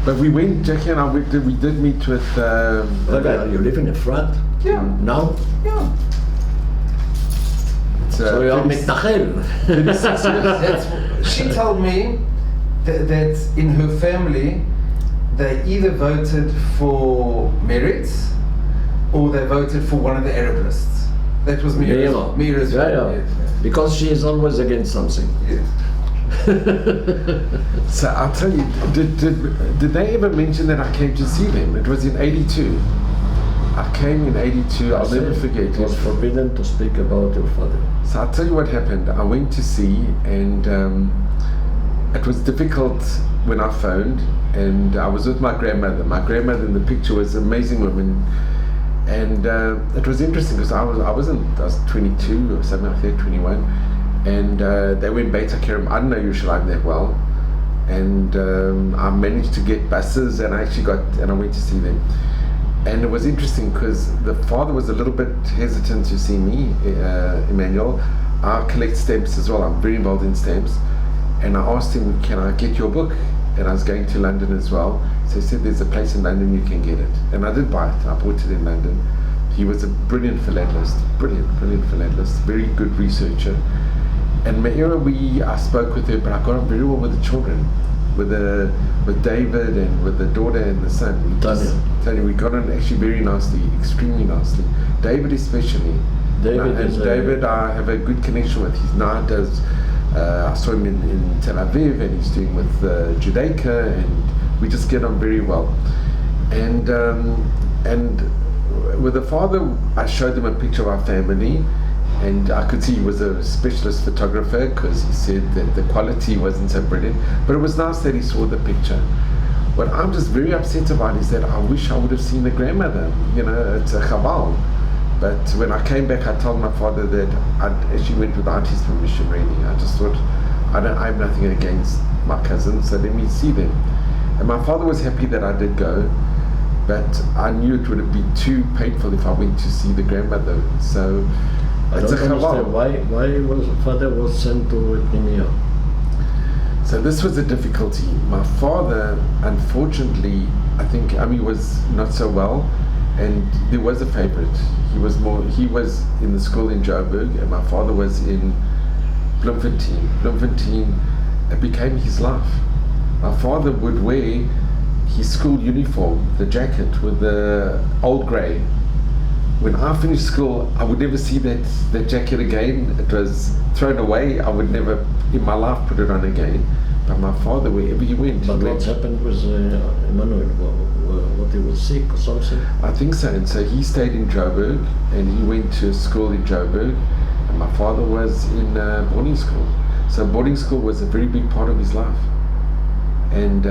But we went, Jackie and I, we did meet with. You live in a flat Yeah. now? Yeah. it's, So you are mitnachel. 36 years. She told me that in her family, they either voted for Meretz or they voted for one of the Arab lists. That was Meretz. Meretz. Yeah. Because she is always against something. Yeah. So I'll tell you, did they ever mention that I came to see them? It was in '82. I came in '82. I'll never forget It was forbidden to speak about your father. So I'll tell you what happened. I went to see, and it was difficult when I phoned, and I was with my grandmother. My grandmother in the picture was an amazing woman, and it was interesting because I was 22 or something like that, 21, and they were in Beit HaKerem. I didn't know Yerushalayim that well, and I managed to get buses, and I went to see them. And it was interesting because the father was a little bit hesitant to see me, Emmanuel. I collect stamps as well. I'm very involved in stamps. And I asked him, can I get your book? And I was going to London as well. So he said, there's a place in London you can get it. And I did buy it. I bought it in London. He was a brilliant philatelist. Brilliant philatelist. Very good researcher. And Meira, I spoke with her, but I got on very well with the children. With David and with the daughter and the son. Tanya, we got on actually very nicely, extremely nicely. David especially. David, I have a good connection with. He's now does. I saw him in Tel Aviv, and he's doing with Judaica, and we just get on very well. And with the father, I showed him a picture of our family. And I could see he was a specialist photographer because he said that the quality wasn't so brilliant. But it was nice that he saw the picture. What I'm just very upset about is that I wish I would have seen the grandmother. You know, it's a chaval. But when I came back, I told my father that I actually went without his permission, really. I just thought, I have nothing against my cousins, so let me see them. And my father was happy that I did go. But I knew it would have been too painful if I went to see the grandmother. So I don't understand why father was sent to Epimia. So this was a difficulty. My father, unfortunately, I think Ami was not so well, and there was a favorite. He was in the school in Joburg, and my father was in Bloemfontein. Bloemfontein, it became his life. My father would wear his school uniform, the jacket with the old grey. When I finished school, I would never see that jacket again. It was thrown away. I would never in my life put it on again. But my father, wherever he went, But what happened was Emmanuel? What, he was sick or something? I think so. And so he stayed in Joburg, and he went to school in Joburg. And my father was in boarding school. So boarding school was a very big part of his life. And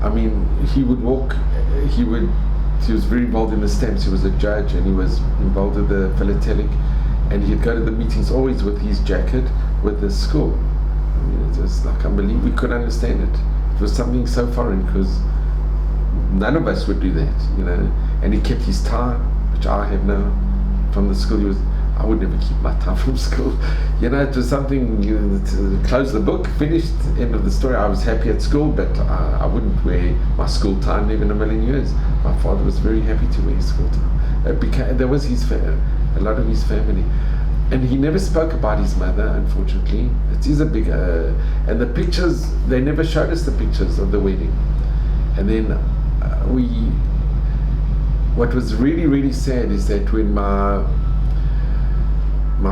I mean, he would walk. He was very involved in the stamps. He was a judge, and he was involved with the philatelic. And he'd go to the meetings always with his jacket with the school. I mean, it was like unbelievable. We couldn't understand it. It was something so foreign because none of us would do that, you know. And he kept his tie, which I have now from the school. I would never keep my tie from school. You know, it was something, to close the book, finished, end of the story. I was happy at school, but I wouldn't wear my school tie, never in a million years. My father was very happy to wear his school tie. That was a lot of his family. And he never spoke about his mother, unfortunately. It is a big, and the pictures, they never showed us the pictures of the wedding. And then what was really, really sad is that when my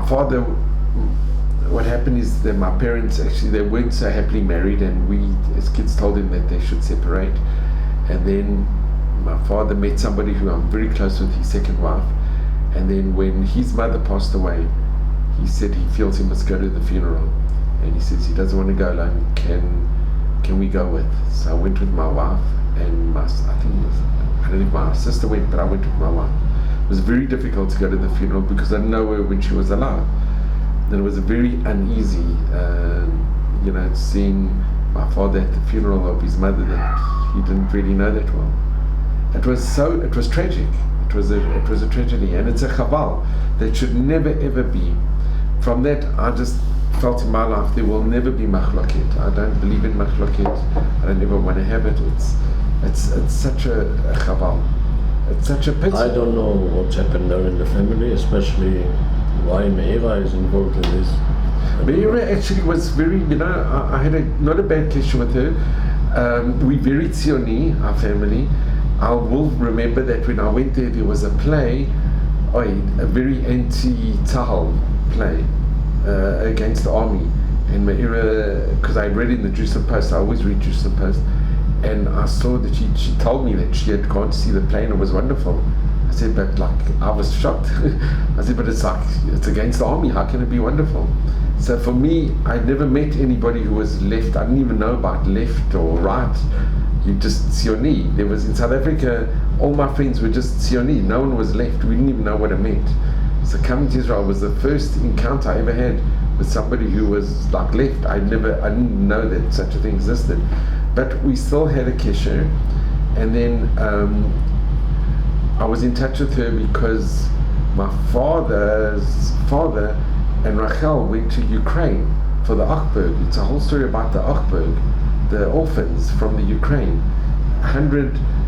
father, what happened is that my parents actually, they weren't so happily married, and we as kids told him that they should separate. And then my father met somebody who I'm very close with, his second wife. And then when his mother passed away, he said he feels he must go to the funeral, and he says he doesn't want to go alone. Can we go with? So I went with my wife, and I don't know if my sister went, but I went with my wife. It was very difficult to go to the funeral because I didn't know her when she was alive. And it was very uneasy, you know, seeing my father at the funeral of his mother that he didn't really know that well. It was tragic. It was a tragedy, and it's a chaval that should never ever be. From that, I just felt in my life there will never be machloket. I don't believe in machloket. I don't ever want to have it. It's such a chaval. It's such a pity. I don't know what's happened there in the family, especially why Meira is involved in this. Meira actually was very, you know, I had not a bad connection with her. We very Tzioni, our family. I will remember that when I went there was a play, a very anti-Tahal play against the army. And Meira, because I read in the Jerusalem Post, I always read Jerusalem Post, and I saw that she told me that she had gone to see the play and it was wonderful. I said, but I was shocked. I said, but it's against the army, how can it be wonderful? So for me, I never met anybody who was left. I didn't even know about left or right. You just Tzioni. There was in South Africa, all my friends were just Tzioni. No one was left. We didn't even know what it meant. So coming to Israel was the first encounter I ever had with somebody who was like left. I didn't know that such a thing existed. But we still had a kesher, and then I was in touch with her because my father's father and Rachel went to Ukraine for the Achberg. It's a whole story about the Achberg, the orphans from the Ukraine.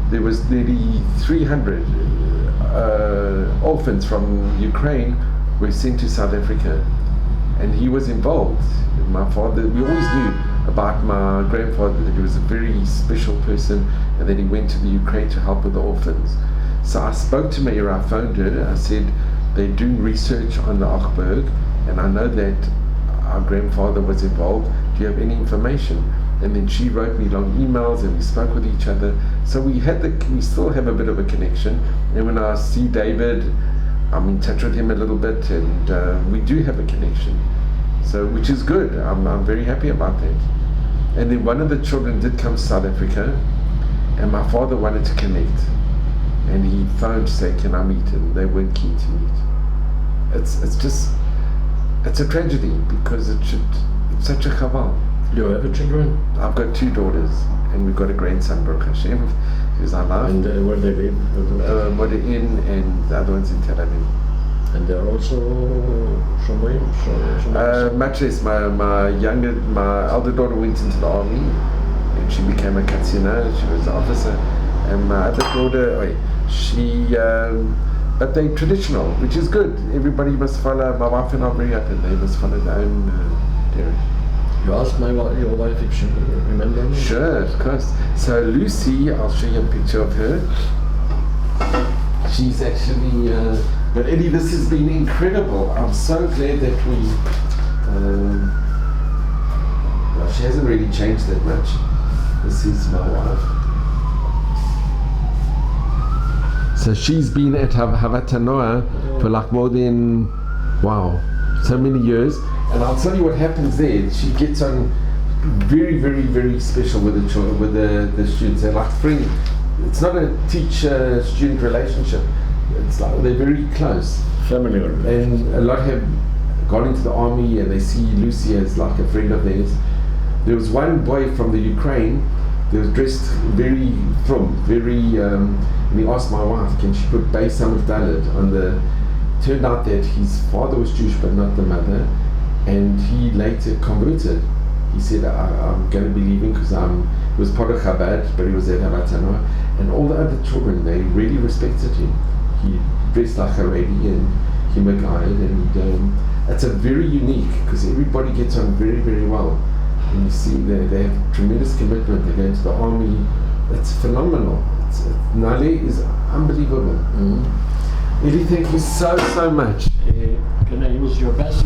There was nearly 300 orphans from Ukraine were sent to South Africa, and he was involved. My father, we always knew about my grandfather that he was a very special person, and that he went to the Ukraine to help with the orphans. So I spoke to Meira, I phoned her, I said, they're doing research on the Achberg, and I know that our grandfather was involved. Do you have any information? And then she wrote me long emails, and we spoke with each other. So we still have a bit of a connection. And when I see David, I'm in touch with him a little bit, and we do have a connection. So, which is good. I'm very happy about that. And then one of the children did come to South Africa, and my father wanted to connect, and he phoned to say, can I meet? And they weren't keen to meet. It's a tragedy because it's such a chaval. You have children? I've got 2 daughters, and we've got a grandson, Baruch Hashem, who's our life. And where they live? Modi'in, and the other one's in Tel Aviv. And they're also Shomrim? Much less. My elder daughter went into the army, and she became a katsina. She was an officer. And my other daughter, but they're traditional, which is good. Everybody must follow. My wife and I are very open. They must follow their own derech. You asked your wife if she remembered me? Sure, of course. So Lucy, I'll show you a picture of her. She's actually, but Eddie, this has been incredible. I'm so glad that well, she hasn't really changed that much. This is my wife. So she's been at Havatanoa for like more than, so many years. And I'll tell you what happens there. She gets on, very, very, very special with the children, with the students. They're like friends. It's not a teacher-student relationship. It's like they're very close. Family. And a lot have gone into the army, and they see Lucy as like a friend of theirs. There was one boy from the Ukraine that was dressed very frum, and he asked my wife, can she put Bay Samach Dalet on the... Turned out that his father was Jewish but not the mother, and he later converted. He said, I'm going to be leaving because he was part of Chabad, but he was at Havatana, and all the other children, they really respected him. He dressed like a lady and him a guide, and it's a very unique, because everybody gets on very, very well. And you see they have tremendous commitment. They go into the army. It's phenomenal. Nale is unbelievable. Eli, thank you so much. Can I use your bass?